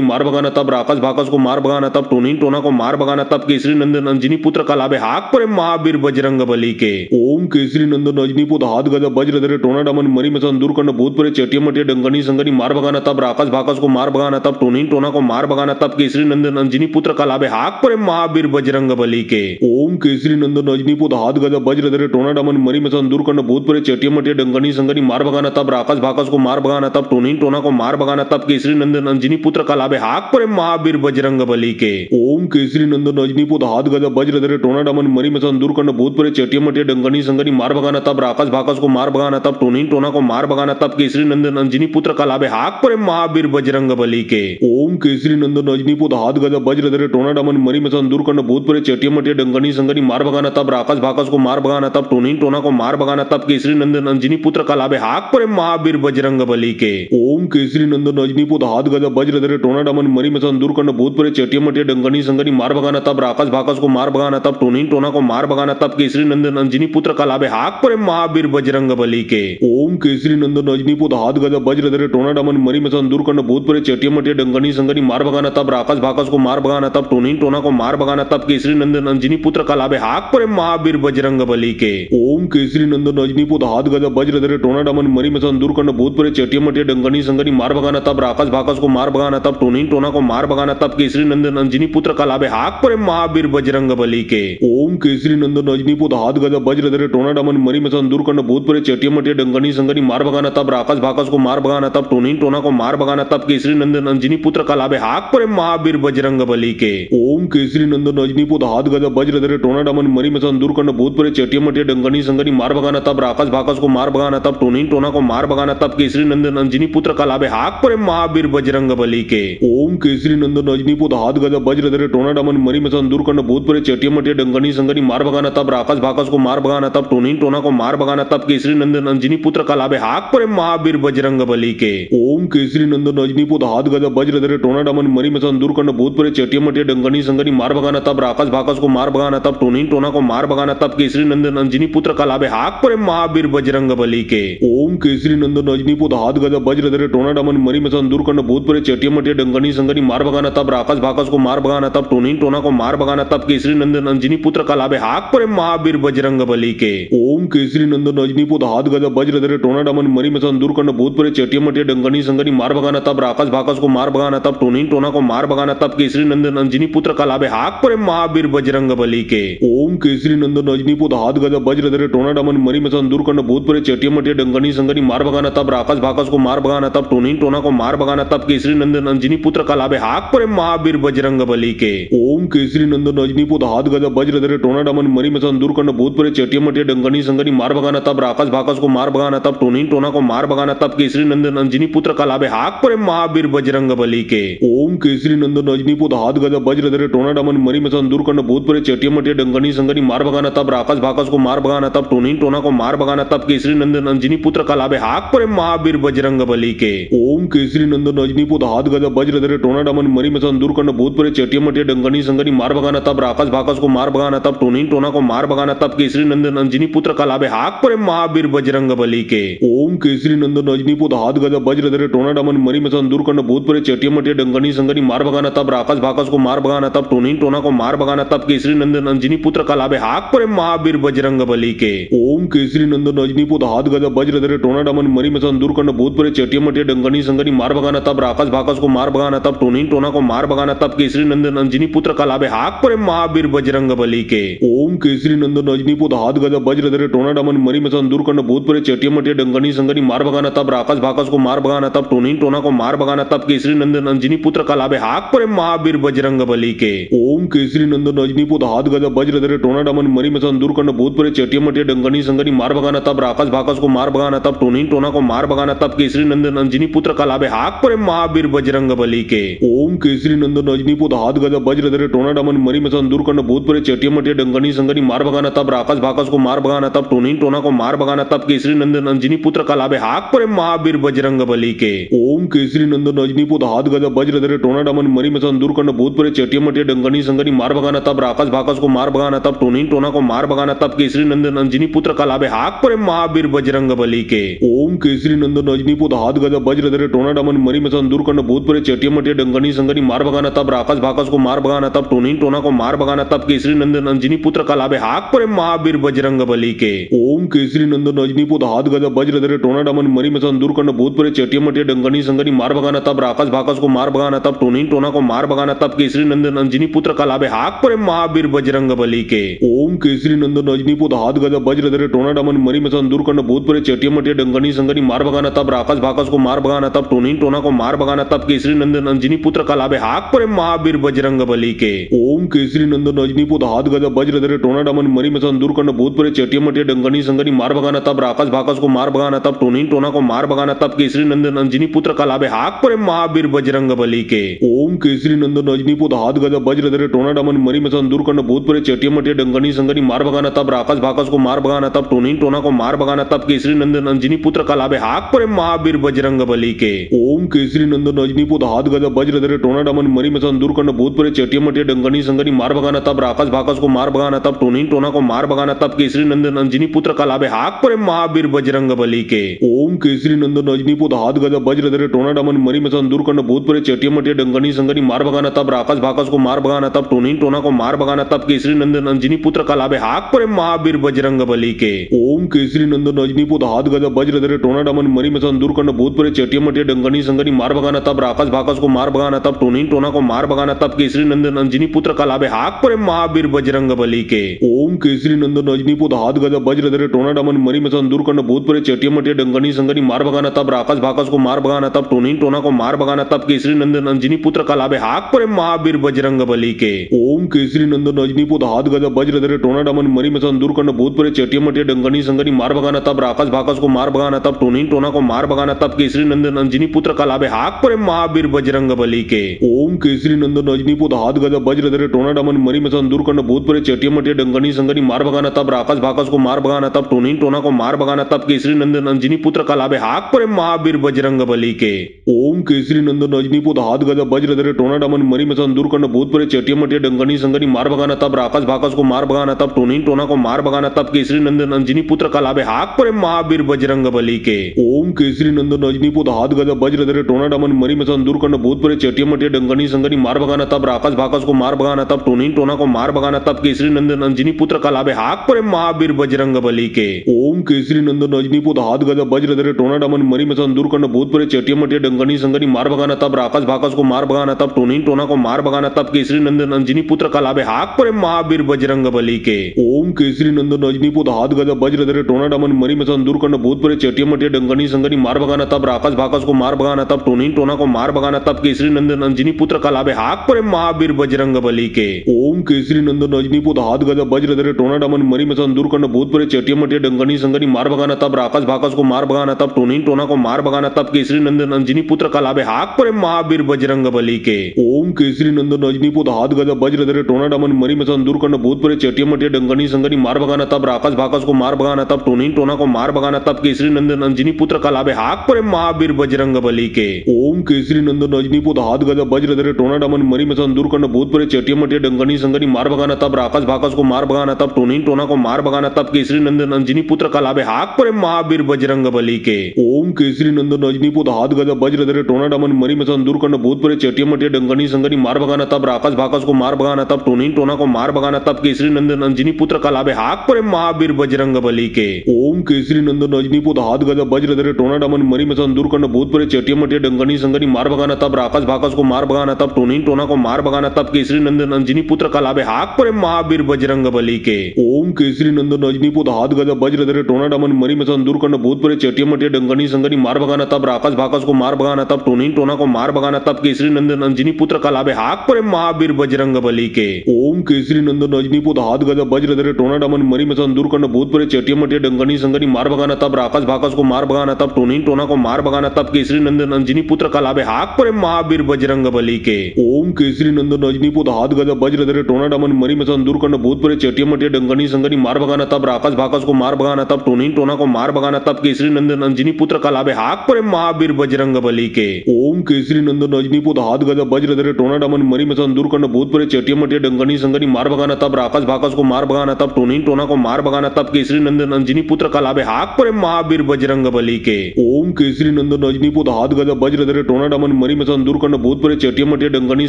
मार भगाना तब राकस भाकस को मार भगाना तब टोनी टोना को मार भगाना तब केसरी नंदन अंजनी पुत्र कलाबे हाक परे महावीर बजरंग बली के। ओम केसरी नंदन अंजनी पुत हाथ गदा वज्र धरे टोना डमन मरी मसन दूर करना भूत परे चेटिया मटिया डंगनी संगनी मार भगाना तब राकस भाकस को मार भगाना तब टोनी टोना को मार भगाना तब केसरी नंदन अंजनी पुत्र कलाबे हाक परे महावीर बजरंग बली के। ओम केसरी नंदन अंजनी पुत हाथ गदा वज्र धरे टोना डमन मरी मसन दूर करना भूत परे चेटिया मटिया डंगनी संगनी मार भगाना तब राकस भाकस को मार भगाना तब टोनी टोना को मार भगाना तब केसरी नंदन अंजनी पुत्र कलाबे हाक परे महावीर बजरंग बली के। ओम केसरी नंदन अंजनी पुत हाथ गदा वज्र धरे टोना डमन मरी मसन दूर करना भूत परे चेटिया मटिया डंगनी संगनी मार भगाना तब राकस भाकस को मार भगाना तब टोनी टोना को मार भगाना तब केसरी नंदन अंजनी पुत्र कलाबे हाक परे महावीर बजरंग बली के। ओम केसरी नंदन अंजनी पुत हाथ गदा वज्र धरे टोना डमन मरी मसन दूर करना भूत परे चेटिया मटिया डंगनी संगनी मार भगाना तब राकस भाकस को मार भगाना तब टोनी टोना को मार भगाना तब केसरी नंदन अंजनी पुत्र कलाबे हाक परे महावीर बजरंग बली के। ओम केसरी नंदन अंजनी पुत हाथ गदा वज्र धरे टोना डमन मरी मसन दूर करना भूत परे चेटिया मटिया डंगनी संगनी मार भगाना तब राकस भाकस को मार भगाना तब टोनी टोना को मार भगाना तब केसरी नंदन अंजनी पुत्र कलाबे हाक परे महावीर बजरंग बली के। ओम केसरी नंदन अंजनी पुत हाथ गदा वज्र धरे टोना डमन मरी मसन दूर करना भूत परे चेटिया मटिया डंगनी संगनी मार भगाना तब राकस भाकस को मार भगाना तब टोनी टोना को मार भगाना तब केसरी नंदन अंजनी पुत्र कलाबे हाक परे महावीर बजरंग बली के। ओम केसरी नंदन अंजनी पुत हाथ गदा वज्र धरे टोना डमन मरी मसन दूर करना भूत परे चेटिया मटिया डंगनी संगनी मार भगाना तब राकस भाकस को मार भगाना तब टोनी टोना को मार भगाना तब केसरी नंदन अंजनी पुत्र कलाबे हाक परे महावीर बजरंग बली के। ओम केसरी नंदन अंजनी पुत हाथ गदा वज्र धरे टोना डमन मरी मसन दूर करना भूत परे चेटिया मटिया डंगनी संगनी मार भगाना तब राकस भाकस को मार भगाना तब टोनी टोना को मार भगाना तब केसरी नंदन अंजनी पुत्र कलाबे हाक परे महावीर बजरंग बली के। ओम केसरी नंदन अंजनी पुत हाथ गदा वज्र धरे टोना डमन मरी मसन दूर करना भूत परे चेटिया मटिया डंगनी संगनी मार भगाना तब राकस भाकस को मार भगाना तब टोनी टोना को मार भगाना तब केसरी नंदन अंजनी पुत्र कलाबे हाक परे महावीर बजरंग बली के। ओम केसरी नंदन अंजनी पुत हाथ गदा वज्र धरे टोना डमन मरी मसन दूर करना भूत परे चेटिया मटिया डंगनी संगनी मार भगाना तब राकस भाकस को मार भगाना तब टोनी टोना को मार भगाना तब केसरी नंदन अंजनी पुत्र कलाबे हाक परे महावीर बजरंग बली के। ओम केसरी नंदन अंजनी पुत हाथ गदा वज्र धरे टोना डमन मरी मसन दूर करना भूत परे चेटिया मटिया डंगनी संगनी मार भगाना तब राकस भाकस को मार भगाना तब टोनी टोना को मार भगाना तब केसरी नंदन अंजनी पुत्र कलाबे हाक परे महावीर बजरंग बली के। ओम केसरी नंदन अंजनी पुत हाथ गदा वज्र धरे टोना डमन मरी मसन दूर करना भूत परे चेटिया मटिया डंगनी संगनी मार भगाना तब राकस भाकस को मार भगाना तब टोनी टोना को मार भगाना तब केसरी नंदन अंजनी पुत्र कलाबे हाक परे महावीर बजरंग बली के। ओम केसरी नंदन अंजनी पुत हाथ गदा वज्र धरे टोना डमन मरी मसन दूर करना भूत परे चेटिया मटिया डंगनी संगनी मार भगाना तब राकस भाकस को मार भगाना तब टोनी टोना को मार भगाना तब केसरी नंदन अंजनी पुत्र कलाबे हाक परे महावीर बजरंग बली के। ओम केसरी नंदन अंजनी पुत हाथ गदा वज्र धरे टोना डमन मरी मसन दूर करना भूत परे चेटिया मटिया डंगनी संगनी मार भगाना तब राकस भाकस को मार भगाना तब टोनी टोना को मार भगाना तब केसरी नंदन अंजनी पुत्र कलाबे हाक परे महावीर बजरंग बली के। ओम केसरी नंदन अंजनी पुत हाथ गदा वज्र धरे टोना डमन मरी मसन दूर करना भूत परे चेटिया मटिया डंगनी संगनी मार भगाना तब राकस भाकस को मार भगाना तब टोनी टोना को मार भगाना तब केसरी नंदन अंजनी पुत्र कलाबे हाक परे महावीर बजरंग बली के। ओम केसरी नंदन अंजनी पुत हाथ गदा वज्र धरे टोना डमन मरी मसन दूर करना भूत परे चेटिया मटिया डंगनी संगनी मार भगाना तब राकस भाकस को मार भगाना तब टोनी टोना को मार भगाना तब केसरी नंदन अंजनी पुत्र कलाबे हाक परे महावीर बजरंग बली के। ओम केसरी नंदन अंजनी पुत हाथ गदा वज्र धरे टोना डमन मरी मसन दूर करना भूत परे चेटिया मटिया डंगनी संगनी मार भगाना तब राकस भाकस को मार भगाना तब टोनी टोना को मार भगाना तब केसरी नंदन अंजनी पुत्र कलाबे हाक परे महावीर बजरंग बली के। ओम केसरी नंदन अंजनी पुत हाथ गदा वज्र धरे टोना डमन मरी मसन दूर करना भूत परे चेटिया मटिया डंगनी संगनी मार भगाना तब राकस भाकस को मार भगाना तब टोनी टोना को मार भगाना तब केसरी नंदन अंजनी पुत्र कलाबे हाक परे महावीर बजरंग बली के। ओम केसरी नंदन अंजनी पुत हाथ गदा वज्र धरे टोना डमन मरी मसन दूर करना भूत परे चेटिया मटिया डंगनी संगनी मार भगाना तब राकस भाकस को मार भगाना तब टोनी टोना को मार भगाना तब केसरी नंदन अंजनी पुत्र कलाबे हाक परे महावीर बजरंग बली के। ओम केसरी नंदन अंजनी पुत हाथ गदा वज्र धरे टोना डमन मरी मसन दूर करना भूत परे चेटिया मटिया डंगनी संगनी मार भगाना तब राकस भाकस को मार भगाना तब टोनी टोना को मार भगाना तब केसरी नंदन अंजनी पुत्र कलाबे हाक परे महावीर बजरंग बली के। ओम केसरी नंदन अंजनी पुत हाथ गदा वज्र धरे टोना डमन मरी मसन दूर करना भूत परे चेटिया मटिया डंगनी संगनी मार भगाना तब राकस भाकस को मार भगाना तब टोनी टोना को मार भगाना तब केसरी नंदन अंजनी पुत्र कलाबे हाक परे महावीर बजरंग बली के। ओम केसरी नंदन अंजनी पुत हाथ गदा वज्र धरे टोना डमन मरी मसन दूर करना भूत परे चेटिया मटिया डंगनी संगनी मार भगाना तब राक्षस भाकस को मार भगाना तब टूनिन टोना को मार भगाना तब केसरी नंदन अंजनी पुत्र कलाबे हाक परे महावीर बजरंग बली के। ओम केसरी नंदन अंजनी पुत हाथ गदा वज्र धरे टोना डमन मरी मसन दूर करना भूत परे चेटिया मटिया डंगनी संगनी मार भगाना तब राक्षस भाकस को मार भगाना तब टूनिन टोना को मार भगाना तब केसरी नंदन अंजनी पुत्र कलाबे हाक परे महावीर बजरंग बली के। ओम केसरी नंदन अंजनी पुत हाथ गदा वज्र धरे टोना डमन मरी मसन दूर करना भूत परे चेटिया मटिया डंगनी संगनी मार भगाना तब राक्षस भाकस को मार भगाना तब टूनिन टोना को मार भगाना तब केसरी नंदन अंजनी पुत्र कलाबे हाक परे महावीर बजरंग बली के। ओम केसरी नंदन अंजनी पुत हाथ गदा वज्र धरे टोना डमन मरी मसन दूर करना भूत परे चेटिया मटिया डंगनी संगनी मार भगाना तब राक्षस भाकस को मार भगाना तब टूनिन टोना को मार भगाना तब केसरी नंदन अंजनी पुत्र कलाबे हाक परे महावीर बजरंग बली के। ओम केसरी नंदन अंजनी पुत हाथ गदा वज्र धरे टोना डमन मरी मसन दूर करना भूत परे चेटिया मटिया डंगनी संगनी मार भगाना तब राक्षस भाकस को मार भगाना तब टूनिन टोना को मार भगाना तब केसरी नंदन अंजनी पुत्र कलाबे हाक परे महावीर बजरंग बली के। ओम केसरी नंदन अंजनी पुत हाथ गदा वज्र धरे टोना डमन मरी मसन दूर करना भूत परे चेटिया मटिया डंगनी संगनी मार भगाना तब राक्षस भाकस को मार भगाना तब टूनिन टोना को मार भगाना तब केसरी नंदन अंजनी पुत्र कलाबे हाक परे महावीर बजरंग बली के। ओम केसरी नंदन अंजनी पुत हाथ गदा वज्र धरे टोना डमन मरी मसन दूर करना भूत परे चेटिया मटिया डंगनी संगनी मार भगाना तब राक्षस भाकस को मार भगाना तब टूनिन टोना को मार भगाना तब केसरी नंदन अंजनी पुत्र कलाबे हाक परे महावीर बजरंग बली के। ओम केसरी नंदन अंजनी पुत हाथ गदा वज्र धरे टोना डमन मरी मसन दूर करना भूत परे चेटिया मटिया डंगनी संगनी मार भगाना तब राक्षस भाकस को मार भगाना तब टूनिन टोना को मार भगाना तब केसरी नंदन अंजनी पुत्र कलाबे हाक परे महावीर बजरंग बली के। ओम केसरी नंदन अंजनी पुत हाथ गदा वज्र धरे टोना डमन मरी मसन दूर करना भूत परे चेटिया मटिया डंगनी संगनी मार भगाना तब राक्षस भाकस को मार भगाना तब टूनिन टोना को मार भगाना तब केसरी नंदन अंजनी पुत्र कलाबे हाक परे महावीर बजरंग बली के। ओम केसरी नंदन अंजनी पुत हाथ गदा वज्र धरे टोना डमन मरी मसन दूर करना भूत परे चेटिया मटिया डंगनी संगनी मार भगाना तब राक्षस भाकस को मार भगाना तब टूनिन टोना को मार भगाना तब केसरी नंदन अंजनी पुत्र कलाबे हाक परे महावीर बजरंग बली के। ओम केसरी नंदन अंजनी पुत हाथ गदा वज्र धरे टोना डमन मरी मसन दूर करना भूत परे चेटिया मटिया डंगनी संगनी मार भगाना तब राक्षस भाकस को मार भगाना तब टूनिन टोना को मार भगाना तब केसरी नंदन अंजनी पुत्र कलाबे हाक परे महावीर बजरंग बली के। ओम केसरी नंदन अंजनी पुत हाथ गदा वज्र धरे टोना डमन मरी मसन दूर करना भूत परे चेटिया मटिया डंगनी संगनी मार भगाना तब राक्षस भाकस को मार भगाना तब टूनिन टोना को मार भगाना तब केसरी नंदन अंजनी पुत्र कलाबे हाक परे महावीर बजरंग बली के। ओम केसरी नंदन अंजनी पुत हाथ गदा वज्र धरे टोना डमन मरी मसन दूर करना भूत परे चेटिया मटिया डंगनी संगनी मार भगाना तब राक्षस भाकस को मार भगाना तब टूनिन टोना को मार भगाना तब केसरी नंदन अंजनी पुत्र कलाबे हाक परे महावीर बजरंग बली के। ओम केसरी नंदन अंजनी पुत हाथ गदा वज्र धरे टोना डमन मरी मसन दूर करना भूत परे चेटिया मटिया डंगनी संगनी मार भगाना तब राक्षस भाकस को मार भगाना तब टूनिन टोना को मार भगाना तब केसरी नंदन अंजनी पुत्र कलाबे हाक परे महावीर बजरंग बली के। ओम केसरी नंदन अंजनी पुत हाथ गदा वज्र धरे टोना डमन मरी मसन दूर करना भूत परे चेटिया मटिया डंगनी संगनी मार भगाना तब राक्षस भाकस को मार भगाना तब टूनिन टोना को मार भगाना तब केसरी नंदन अंजनी पुत्र कलाबे हाक परे महावीर बजरंग बली के। ओम केसरी नंदन अंजनी पुत हाथ गदा वज्र धरे टोना डमन मरी मसन दूर करना भूत परे चेटिया मटिया डंगनी संगनी मार भगाना तब राक्षस भाकस को मार भगाना तब टूनिन टोना को मार भगाना तब केसरी नंदन अंजनी पुत्र कलाबे हाक परे महावीर बजरंग बली के। ओम केसरी नंदन अंजनी पुत हाथ गदा वज्र धरे टोना डमन मरी मसन दूर करना भूत परे चेटिया मटिया डंगनी संगनी मार भगाना तब राक्षस भाकस को मार भगाना तब टूनिन टोना को मार भगाना तब केसरी नंदन अंजनी पुत्र कलाबे हाक परे महावीर बजरंग बली के। ओम केसरी नंदन अंजनी पुत हाथ गदा वज्र धरे टोना डमन मरी मसन दूर करना भूत परे चेटिया मटिया डंगनी संगनी मार भगाना तब राक्षस भाकस को मार भगाना तब टूनिन टोना को मार भगाना तब केसरी नंदन अंजनी पुत्र कलाबे हाक परे महावीर बजरंग बली के। ओम केसरी नंदन अंजनी पुत हाथ गदा वज्र धरे टोना डमन मरी मसन दूर करना भूत परे चेटिया मटिया डंगनी संगनी मार भगाना तब राक्षस भाकस को मार भगाना तब टूनिन टोना को मार भगाना तब केसरी नंदन अंजनी पुत्र कलाबे हाक परे महावीर बजरंग बली के। ओम केसरी नंदन अंजनी पुत हाथ गदा वज्र धरे टोना डमन मरी मसन दूर करना भूत परे चेटिया मटिया डंगनी संगनी मार भगाना तब राक्षस भाकस को मार भगाना तब टूनिन टोना को मार भगाना तब केसरी नंदन अंजनी पुत्र कलाबे हाक परे महावीर बजरंग बली के। ओम केसरी नंदन अंजनी पुत हाथ गदा वज्र धरे टोना डमन मरी मसन दूर करना भूत परे चेटिया मटिया डंगनी संगनी मार भगाना तब राक्षस भाकस को मार भगाना तब टूनिन टोना को मार भगाना तब केसरी नंदन अंजनी पुत्र कलाबे हाक परे महावीर बजरंग बली के। ओम केसरी नंदन अंजनी पुत हाथ गदा वज्र धरे टोना डमन मरी मसन दूर करना भूत परे चेटिया मटिया डंगनी संगनी मार भगाना तब राक्षस भाकस को मार भगाना तब टूनिन टोना को मार भगाना तब केसरी नंदन अंजनी पुत्र कलाबे हाक परे महावीर बजरंग बली के। ओम केसरी नंदन अंजनी पुत हाथ गदा वज्र धरे टोना डमन मरी मसन दूर करना भूत परे चेटिया मटिया डंगनी संगनी मार भगाना तब राक्षस भाकस को मार भगाना तब टूनिन टोना को मार भगाना तब केसरी नंदन अंजनी पुत्र कलाबे हाक परे महावीर बजरंग बली के। ओम केसरी नंदन अंजनी पुत हाथ गदा वज्र धरे टोना डमन मरी मसन दूर करना भूत परे चेटिया मटिया डंगनी संगनी मार भगाना तब राक्षस भाकस को मार भगाना तब टूनिन टोना को मार भगाना तब केसरी नंदन अंजनी पुत्र कलाबे हाक परे महावीर बजरंग बली के। ओम केसरी नंदन अंजनी पुत हाथ गदा वज्र धरे टोना डमन मरी मसन दूर करना भूत परे चेटिया मटिया डंगनी डंगनी संगनी मार भगाना तब राक्षस भाकस को मार भगाना तब टोनी टोना को मार भगाना तब केसरी नंदन अंजनी पुत्र कलाबे हाक पर महावीर बजरंग बली के। ओम केसरी नंदन अंजनी पुत्र हाथ गदा वज्र धरे टोना डमन मरी मसन दूर करना भूत परे चेटिया मटिया डंगनी संगनी मार भगाना तब राक्षस भाकस को मार भगाना तब टोनी टोना को मार भगाना तब केसरी नंदन अंजनी पुत्र कलाबे हाक पर महावीर बजरंग बली के। ओम केसरी नंदन अंजनी पुत्र हाथ गदा वज्र धरे टोना डमन मरी मसन दूर करना भूत परे चेटिया मटिया डंगनी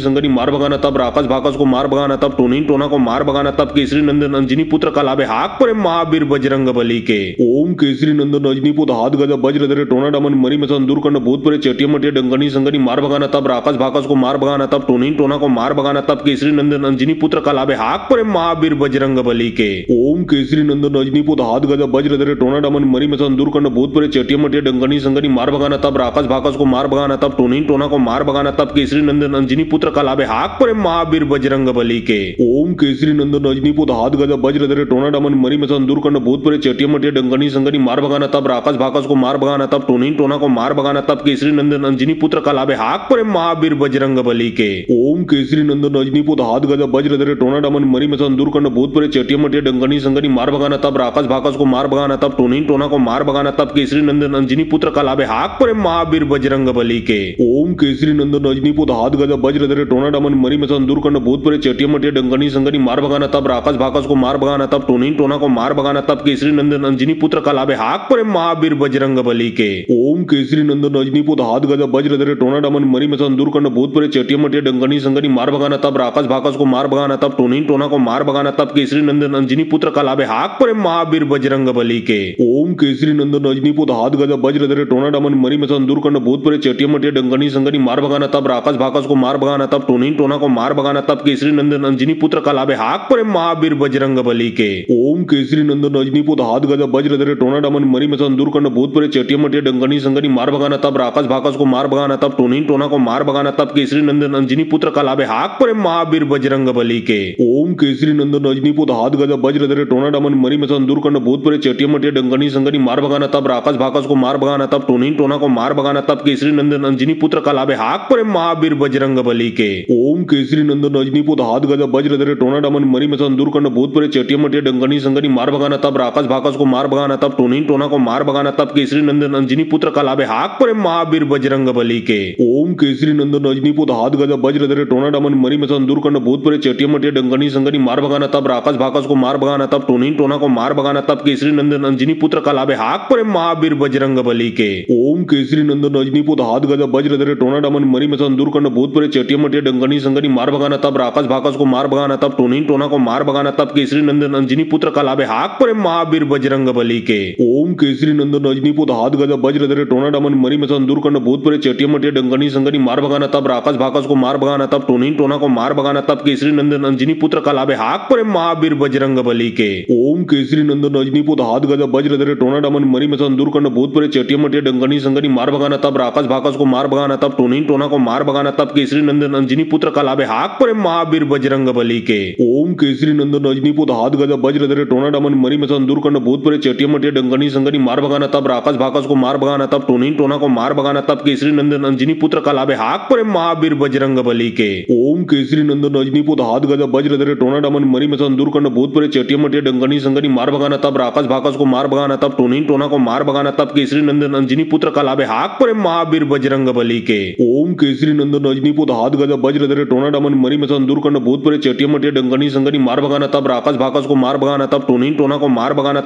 संगनी मार भगाना तब राक्षस भाकस को मार भगाना तब टोनी टोना को मार भगाना तब केसरी नंदन अंजनी पुत्र कलाबे हाक पर महावीर बजरंग बली के। ओम केसरी नंदन अंजनी पुत्र हाथ गदा वज्र धरे टोना डमन मरी मसन दूर करना भूत परे चेटिया मटिया डंगनी संगनी मार भगाना तब राक्षस भाकस को मार भगाना तब टोनी टोना को मार भगाना तब केसरी नंदन अंजनी पुत्र कलाबे हाक पर महावीर बजरंग बली के। ओम केसरी नंदन अंजनी पुत्र हाथ गदा वज्र धरे टोना डमन मरी मसन दूर करना भूत परे चेटिया मटिया डंगनी संगनी मार भगाना तब राक्षस भाकस को मार भगाना तब टोनी टोना को मार भगाना तब केसरी नंदन अंजनी पुत्र कलाबे हाक पर महावीर बजरंग बली के। ओम केसरी नंदन अंजनी पुत्र हाथ गदा वज्र धरे टोना डमन मरी मसन दूर करना भूत परे चेटिया मटिया डंगनी संगनी मार भगाना तब राक्षस भाकस को मार भगाना तब टोनी टोना को मार भगाना तब केसरी नंदन अंजनी पुत्र कलाबे हाक पर महावीर बजरंग बली के। ओम केसरी नंदन अंजनी पुत्र हाथ गदा वज्र धरे टोना डमन मरी मसन दूर करना भूत परे चेटिया मटिया डंगनी संगनी मार भगाना तब राक्षस भाकस को मार भगाना तब टोनी टोना को मार भगाना तब केसरी नंदन अंजनी पुत्र कलाबे हाक पर महावीर बजरंग बली के। ओम केसरी नंदन अंजनी पुत्र हाथ गदा वज्र धरे टोना डमन मरी मसन दूर करना भूत परे चेटिया मटिया डंगनी संगनी मार भगाना तब राक्षस भाकस को मार भगाना तब टोनी टोना को मार भगाना तब केसरी नंदन अंजनी पुत्र कलाबे हाक पर महावीर बजरंग बली के। ओम केसरी नंदन अंजनी पुत्र हाथ गदा वज्र धरे टोना डमन मरी मसन दूर करना भूत परे चेटिया मटिया डंगनी संगनी मार भगाना तब राक्षस भाकस को मार भगाना तब टोनी टोना को मार भगाना तब केसरी नंदन अंजनी पुत्र कलाबे हाक पर महावीर बजरंग बली के। ओम केसरी नंदन अंजनी पुत्र हाथ गदा वज्र धरे टोना डमन मरी मसन दूर करना भूत परे चेटिया मटिया डंगनी संगनी मार भगाना तब राक्षस भाकस को मार भगाना तब टोनी टोना को मार भगाना तब केसरी नंदन अंजनी पुत्र कलाबे हाक पर महावीर बजरंग बली के। ओम केसरी नंदन अंजनी पुत्र हाथ गदा वज्र धरे टोना डमन मरी मसन दूर करना भूत परे चेटिया मटिया डंगनी संगनी मार भगाना तब राक्षस भाकस को मार भगाना तब टोनी टोना को मार भगाना तब केसरी नंदन अंजनी पुत्र कलाबे हाक पर महावीर बजरंग बली के। ओम केसरी नंदन अंजनी पुत्र हाथ गदा वज्र धरे टोना डमन मरी मसन दूर करना भूत परे चेटिया मटिया डंगनी संगनी मार भगाना तब राक्षस भाकस को मार भगाना तब टोनी टोना को मार भगाना तब केसरी नंदन अंजनी पुत्र कलाबे हाक पर महावीर बजरंग बली के। ओम केसरी नंदन अंजनी पुत्र हाथ गदा वज्र धरे टोना डमन मरी मसन दूर करना भूत परे चेटिया मटिया डंगनी संगनी मार भगाना तब राक्षस भाकस को मार भगाना तब टोनी टोना को मार भगाना तब केसरी नंदन अंजनी पुत्र कलाबे हाक पर महावीर बजरंग बली के। ओम केसरी नंदन अंजनी पुत्र हाथ गदा वज्र धरे टोना डमन मरी मसन दूर करना भूत परे चेटिया मटिया डंगनी संगनी मार भगाना तब राक्षस भाकस को मार भगाना तब टोनी टोना को मार भगाना तब केसरी नंदन अंजनी पुत्र कलाबे हाक पर महावीर बजरंग बली के। ओम केसरी नंदन अंजनी पुत्र हाथ गदा वज्र धरे टोना डमन मरी मसन दूर करना भूत परे चेटिया मटिया डंगनी संगनी मार भगाना तब राक्षस भाकस को मार भगाना तब टोनी टोना को मार भगाना तब केसरी नंदन अंजनी पुत्र कलाबे हाक पर महावीर बजरंग बली के। ओम केसरी नंदन अंजनी पुत्र हाथ गदा वज्र धरे टोना डमन मरी मसन दूर करना भूत परे चेटिया मटिया डंगनी संगनी मार भगाना तब राक्षस भाकस को मार भगाना तब टोनी टोना को मार भगाना तब केसरी नंदन अंजनी पुत्र कलाबे हाक पर महावीर बजरंग बली के। ओम केसरी नंदन अंजनी पुत्र हाथ गदा वज्र धरे टोना डमन मरी मसन दूर करना भूत परे चेटिया मटिया डंगनी संगनी मार भगाना तब राक्षस भाकस को मार भगाना तब टोनी टोना को मार भगाना तब केसरी नंदन अंजनी पुत्र कलाबे हाक पर महावीर बजरंग बली के। ओम केसरी नंदन अंजनी पुत्र हाथ गदा वज्र धरे टोना डमन मरी मसन दूर करना भूत परे चेटिया मटिया डंगनी संगनी मार भगाना तब राक्षस भाकस को मार भगाना तब टोनी टोना को मार भगाना तब केसरी नंदन अंजनी पुत्र कलाबे हाक पर महावीर बजरंग बली के। ओम केसरी नंदन अंजनी पुत्र हाथ गदा वज्र धरे टोना डमन मरी मसन दूर करना भूत परे चेटिया मटिया डंगनी संगनी मार भगाना तब राक्षस भाकस को मार भगाना तब टोनी टोना को मार भगाना तब केसरी नंदन अंजनी पुत्र कलाबे हाक पर महावीर बजरंग बली के। ओम केसरी नंदन अंजनी पुत्र हाथ गदा वज्र धरे टोना डमन मरी मसन दूर करना भूत परे चेटिया मटिया डंगनी संगनी मार भगाना तब राक्षस भाकस को मार भगाना तब टोनी टोना को मार भगाना तब केसरी नंदन अंजनी पुत्र कलाबे हाक पर महावीर बजरंग बली के। ओम केसरी नंदन अंजनी पुत्र हाथ गदा वज्र धरे टोना डमन मरी मसन दूर करना भूत परे चेटिया मटिया डंगनी संगनी मार भगाना तब राक्षस भाकस को मार भगाना तब टोनी टोना को मार भगाना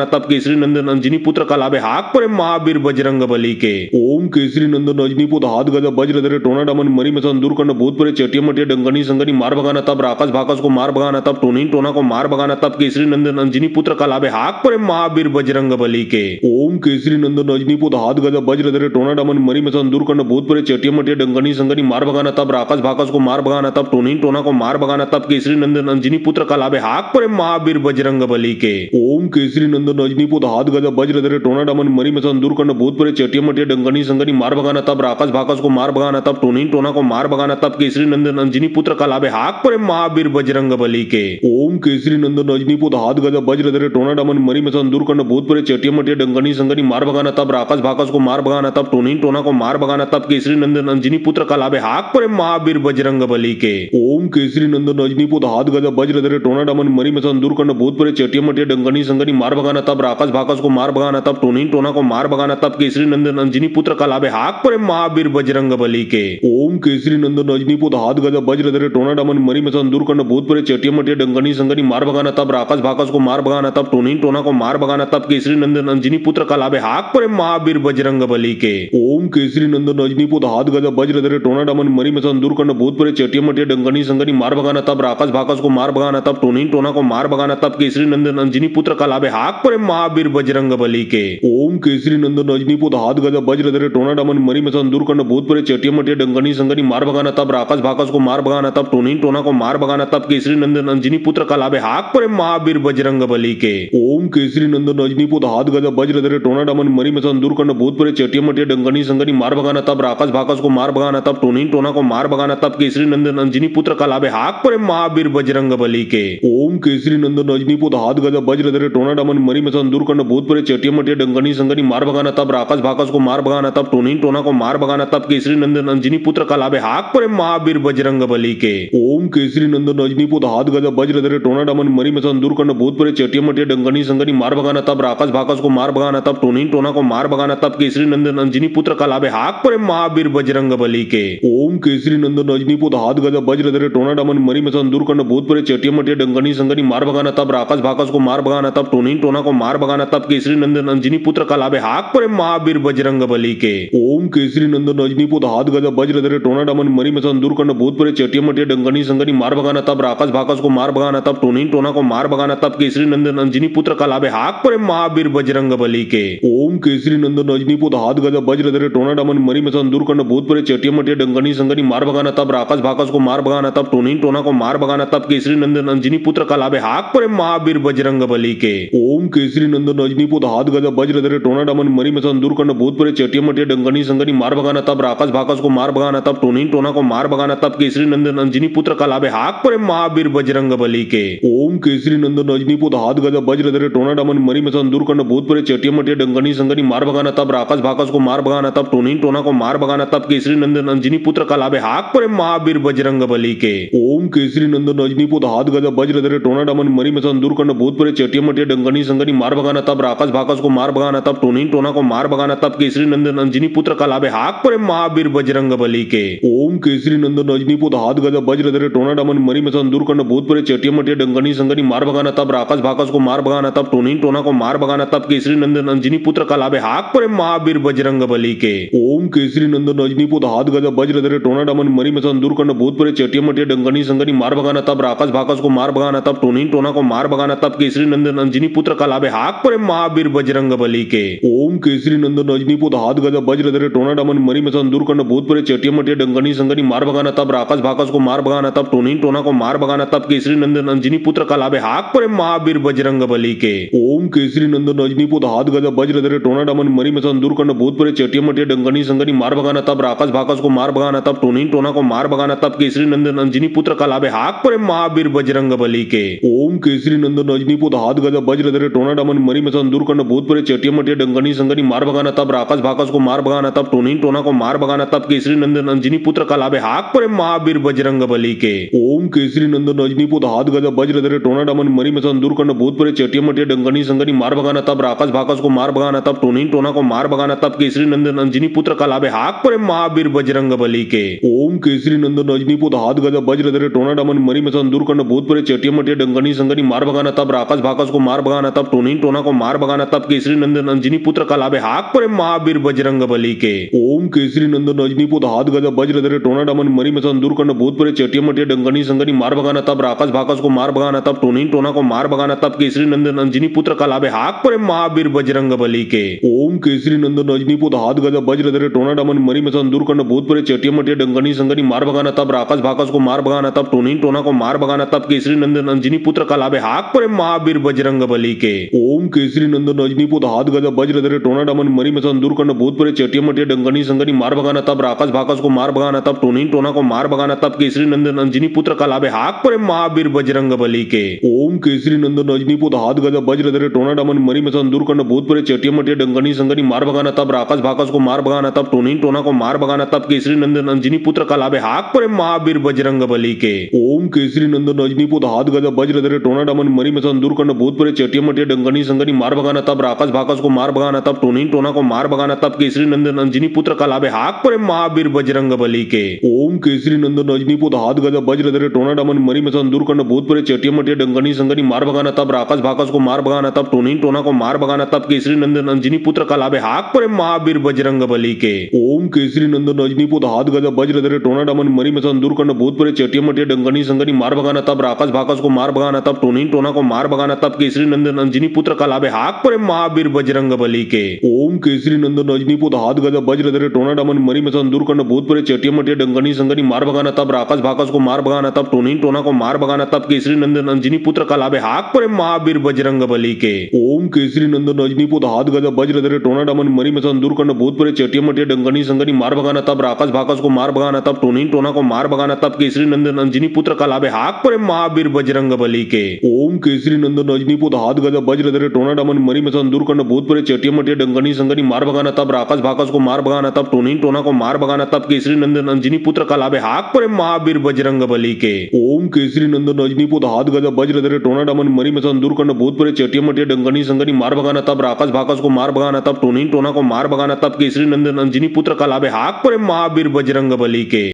तब केसरी नंदन अंजनी पुत्र कलाबे हाक पर महावीर बजरंग बली के। ओम केसरी नंदन अंजनी पुत्र हाथ गदा वज्र धरे टोना डमन मरी मसन दूर करना भूत परे चेटिया मटिया डंगनी संगनी मार भगाना तब राक्षस भाकस को मार भगाना तब टोनी टोना को मार भगाना तब केसरी नंदन अंजनी पुत्र कलाबे हाक पर महावीर बजरंग बली के। ओम केसरी नंदन अंजनी पुत्र हाथ गदा वज्र धरे टोना डमन मरी मसन दूर करना भूत परे चेटिया मटिया डंगनी संगनी मार भगाना तब राक्षस भाकस को मार भगाना तब टोनी टोना को मार भगाना तब केसरी नंदन अंजनी पुत्र कलाबे हाक पर महावीर बजरंग बली के। ओम केसरी नंदन अंजनी पुत्र हाथ गदा वज्र धरे टोना डमन मरी मसन दूर करना भूत परे चेटिया मटिया डंगनी संगनी मार भगाना तब राक्षस भाकस को मार भगाना तब टोनी टोना को मार भगाना तब केसरी नंदन अंजनी पुत्र कलाबे हाक पर महावीर बजरंग बली के। ओम केसरी नंदन अंजनी पुत्र हाथ गदा वज्र धरे टोना डमन मरी मसन दूर करना भूतपूर्व चेटिया मटिया डंगनी संगनी मार भगाना तब राकाश भाकाश को मार भगाना तब टोनी टोना को मार भगाना तब केसरी नंदन अंजनी पुत्र कलाबे हाक पर महावीर बजरंग बली के ओम केसरी नंदन अंजनी पुत्र हाथ गदा वज्र धरे टोना डमन मरी मसन दूर करना भूतपूर्व चेटिया मटिया डंगनी संगनी मार भगाना तब राकाश भाकाश को मार भगाना तब टोनी टोना को मार भगाना तब केसरी नंदन अंजनी पुत्र कलाबे हाक पर महावीर बजरंग बली के ओम केसरी नंदन अंजनी पुत्र हाथ गदा वज्र धरे टोना डमन मरी मसन दूर करना भूतपूर्व चेटिया मटिया डंगनी संगनी मार भगाना तब राकाश भाकाश को मार भगाना तब टोनी टोना को मार भगाना तब केसरी नंदन अंजनी पुत्र कलाबे हाक पर महावीर बजरंग बली के ओम केसरी नंदन अंजनी पुत्र हाथ गदा वज्र धरे टोना डमन मरी मसन दूर करना भूतपूर्व चेटिया मटिया डंगनी संगनी मार भगाना तब राकाश भाकाश को मार भगाना तब टोनी टोना को मार भगाना तब केसरी नंदन अंजनी पुत्र कलाबे हाक पर महावीर बजरंग बली के ओम केसरी नंदन अंजनी पुत्र हाथ गदा वज्र धरे टोना डमन मरी मसन दूर करना भूतपूर्व चेटिया मटिया डंगनी संगनी मार भगाना तब राकाश भाकाश को मार भगाना तब टोनी टोना को मार भगाना तब केसरी नंदन अंजनी पुत्र कलाबे हाक पर महावीर बजरंग बली के ओम केसरी नंदन अंजनी पुत्र हाथ गदा वज्र धरे टोना डमन मरी मसन दूर करना भूतपूर्व चेटिया मटिया डंगनी संगनी मार भगाना तब राकाश भाकाश को मार भगाना तब टोनी टोना को मार भगाना तब केसरी नंदन अंजनी पुत्र कलाबे हाक पर महावीर बजरंग बली के ओम केसरी नंदन अंजनी पुत्र हाथ गदा वज्र धरे टोना डमन मरी मसन दूर करना भूतपूर्व चेटिया मटिया डंगनी संगनी मार भगाना तब राकाश भाकाश को मार भगाना तब टोनी टोना को मार भगाना तब केसरी नंदन अंजनी पुत्र कलाबे हाक पर महावीर बजरंग बली के ओम केसरी नंदन अंजनी पुत्र हाथ गदा वज्र धरे टोना डमन मरी मसन दूर करना भूतपूर्व चेटिया मटिया डंगनी संगनी मार भगाना तब राकाश भाकाश को मार भगाना तब टोनी टोना को मार भगाना तब केसरी नंदन अंजनी पुत्र कलाबे हाक पर महावीर बजरंग बली के ओम केसरी नंदन अंजनी पुत्र हाथ गदा वज्र धरे टोना डमन मरी मसन दूर करना भूतपूर्व चेटिया मटिया डंगनी संगनी मार भगाना तब राकाश भाकाश को मार भगाना तब टोनी टोना को मार भगाना तब केसरी नंदन अंजनी पुत्र कलाबे हाक पर महावीर बजरंग बली के ओम केसरी नंदन अंजनी पुत्र हाथ गदा वज्र धरे टोना डमन मरी मसन दूर करना भूतपूर्व चेटिया मटिया डंगनी संगनी मार भगाना तब राकाश भाकाश को मार भगाना तब टोनी टोना को मार भगाना तब केसरी नंदन अंजनी पुत्र कलाबे हाक पर महावीर बजरंग बली के ओम केसरी नंदन अंजनी पुत्र हाथ गदा वज्र धरे टोना डमन मरी मसन दूर करना भूतपूर्व चेटिया मटिया डंगनी संगनी मार भगाना तब राकाश भाकाश को मार भगाना तब टोनी टोना को मार भगाना तब केसरी नंदन अंजनी पुत्र कलाबे हाक पर महावीर बजरंग बली के ओम केसरी नंदन अंजनी पुत्र हाथ गदा वज्र धरे टोना डमन मरी मसन दूर करना भूतपूर्व चेटिया मटिया डंगनी संगनी मार भगाना तब राकाश भाकाश को मार भगाना तब टोनी टोना को मार भगाना तब केसरी नंदन अंजनी पुत्र कलाबे हाक पर महावीर बजरंग बली के ओम केसरी नंदन अंजनी पुत्र हाथ गदा वज्र धरे टोना डमन मरी मसन दूर करना भूतपूर्व चेटिया मटिया डंगनी संगनी मार भगाना तब राकाश भाकाश को मार भगाना तब टोनी टोना को मार भगाना तब केसरी नंदन अंजनी पुत्र कलाबे हाक पर महावीर बजरंग बली के ओम केसरी नंदन अंजनी पुत्र हाथ गदा वज्र धरे टोना डमन मरी मसन दूर करना भूतपूर्व चेटिया मटिया डंगनी संगनी मार भगाना तब राकाश भाकाश को मार भगाना तब टोनी टोना को मार भगाना तब केसरी नंदन अंजनी पुत्र कलाबे हाक पर महावीर बजरंग बली के ओम केसरी नंदन अंजनी पुत्र हाथ गदा वज्र धरे टोना डमन मरी मसन दूर करना भूतपूर्व चेटिया मटिया डंगनी संगनी मार भगाना तब राकाश भाकाश को मार भगाना तब टोनी टोना को मार भगाना तब केसरी नंदन अंजनी पुत्र कलाबे हाक पर महावीर बजरंग बली के ओम केसरी नंदन अंजनी पुत्र हाथ गदा वज्र धरे टोना डमन मरी मसन दूर करना भूतपूर्व चेटिया मटिया डंगनी संगनी मार भगाना तब राकाश भाकाश को मार भगाना तब टोनी टोना को मार भगाना तब केसरी नंदन अंजनी पुत्र कलाबे हाक पर महावीर बजरंग बली के ओम केसरी नंदन अंजनी पुत्र हाथ गदा वज्र धरे टोना डमन मरी मसन दूर करना भूतपूर्व चेटिया मटिया डंगनी संगनी मार भगाना तब राकाश भाकाश को मार भगाना तब टोनी टोना को मार भगाना तब केसरी नंदन अंजनी पुत्र कलाबे हाक पर महावीर बजरंग बली के ओम केसरी नंदन अंजनी पुत्र हाथ गदा वज्र धरे टोना डमन मरी मसन दूर करना भूतपूर्व चेटिया मटिया डंगनी संगनी मार भगाना तब राकाश भाकाश को मार भगाना तब टोनी टोना को मार भगाना तब केसरी नंदन अंजनी पुत्र कलाबे हाक पर महावीर बजरंग बली के ओम केसरी नंदन अंजनी पुत्र हाथ गदा वज्र धरे टोना डमन मरी मसन दूर करना भूतपूर्व चेटिया मटिया डंगनी संगनी मार भगाना तब राकाश भाकाश को मार भगाना तब टोनी टोना को मार भगाना तब केसरी नंदन अंजनी पुत्र कलाबे हाक पर महावीर बजरंग बली के ओम केसरी नंदन अंजनी पुत्र हाथ गदा वज्र धरे टोना डमन मरी मसन दूर करना भूतपूर्व चेटिया मटिया डंगनी संगनी मार भगाना तब राकाश भाकाश को मार भगाना तब टोनी टोना को मार भगाना तब केसरी नंदन अंजनी पुत्र कलाबे हाक पर महावीर बजरंग बली के ओम केसरी नंदन अंजनी पुत्र हाथ गदा वज्र धरे टोना डमन मरी मसन दूर करना भूतपूर्व चेटिया मटिया डंगनी संगनी मार भगाना तब राकाश भाकाश को मार भगाना तब टोनी टोना को मार भगाना तब केसरी नंदन अंजनी पुत्र कलाबे हाक पर महावीर बजरंग बली के ओम केसरी नंदन अंजनी पुत्र हाथ गदा वज्र धरे टोना डमन मरी मसन दूर करना भूतपूर्व चेटिया मटिया डंगनी संगनी मार भगाना तब राकाश भाकाश को मार भगाना तब टोनी टोना को मार भगाना तब केसरी नंदन अंजनी पुत्र कलाबे हाक पर महावीर बजरंग बली के ओम केसरी नंदन अंजनी पुत्र हाथ गदा वज्र धरे टोना डमन मरी मसन दूर करना भूतपूर्व चेटिया मटिया डंगनी संगनी मार भगाना तब राकाश भाकाश को मार भगाना तब टोनी टोना को मार भगाना तब केसरी नंदन अंजनी पुत्र कलाबे हाक पर महावीर बजरंग बली के ओम केसरी नंदन अंजनी पुत्र हाथ गदा वज्र धरे टोना डमन मरी मसन दूर करना भूतपूर्व चेटिया मटिया डंगनी संगनी मार भगाना तब राकाश भाकाश को मार भगाना तब टोनी टोना को मार भगाना तब केसरी नंदन अंजनी पुत्र कलाबे हाक पर महावीर बजरंग बली के ओम केसरी नंदन अंजनी पुत्र हाथ गदा वज्र धरे टोना डमन मरी मसन दूर कर्ण भूत प्रेत चेटिया मटिया डंगनी संगनी मार भगाना तब राकस भाकस को मार भगाना तब टोनी टोना को मार भगाना तब केसरी नंदन अंजनी पुत्र कलाबे हाक पर महावीर बजरंग बली के। ओम केसरी नंदन अंजनी पुत हाथ गदा वज्र धरे टोना डमन मरी मसन दूर कर्ण भूत प्रेत चेटिया मटिया डंगनी संगनी मार भगाना तब राकस भाकस को मार भगाना तब टोनी टोना को मार भगाना तब केसरी नंदन अंजनी पुत्र कलाबे हाक पर महावीर बजरंग बली के। ओम केसरी नंदन अंजनी पुत हाथ गदा वज्र धरे टोना डमन मरी मसन दूर कर्ण भूत प्रेत चेटिया मटिया डंगनी संगनी मार भगाना तब राकस भाकस को मार भगाना तब टोनी टोना को मार भगाना तब केसरी नंदन अंजनी पुत्र कलाबे हाक पर महावीर बजरंग बली के। ओम केसरी नंदन अंजनी पुत हाथ गदा वज्र धरे टोना डमन मरी मसन दूर कर्ण भूत प्रेत चेटिया मटिया डंगनी संगनी मार भगाना तब राकस भाकस को मार भगाना तब टोनी टोना को मार भगाना तब केसरी नंदन अंजनी पुत्र कलाबे हाक पर महावीर बजरंग बली के। ओम केसरी नंदन अंजनी पुत हाथ गदा वज्र धरे टोना डमन मरी मसन दूर कर्ण भूत प्रेत चेटिया मटिया डंगनी संगनी मार भगाना तब राकस भाकस को मार भगाना तब टोनी टोना को मार भगाना तब केसरी नंदन अंजनी पुत्र कलाबे हाक पर महावीर बजरंग बली के। ओम केसरी नंदन अंजनी पुत हाथ गदा वज्र धरे टोना डमन मरी मसन दूर कर्ण भूत प्रेत चेटिया मटिया डंगनी संगनी मार भगाना तब राकस भाकस को मार भगाना तब टोनी टोना को मार भगाना तब केसरी नंदन अंजनी पुत्र कलाबे हाक पर महावीर बजरंग बली के। ओम केसरी नंदन अंजनी पुत हाथ गदा वज्र धरे टोना डमन मरी मसन दूर कर्ण भूत प्रेत चेटिया मटिया डंगनी संगनी मार भगाना तब राकस भाकस को मार भगाना तब टोनी टोना को मार भगाना तब केसरी नंदन अंजनी पुत्र कलाबे हाक पर महावीर बजरंग बली के। ओम केसरी नंदन अंजनी पुत हाथ गदा वज्र धरे टोना डमन मरी मसन दूर कर्ण भूत प्रेत चेटिया मटिया डंगनी संगनी मार भगाना तब राकस भाकस को मार भगाना तब टोनी टोना को मार भगाना तब केसरी नंदन अंजनी पुत्र कलाबे हाक पर महावीर बजरंग बली के।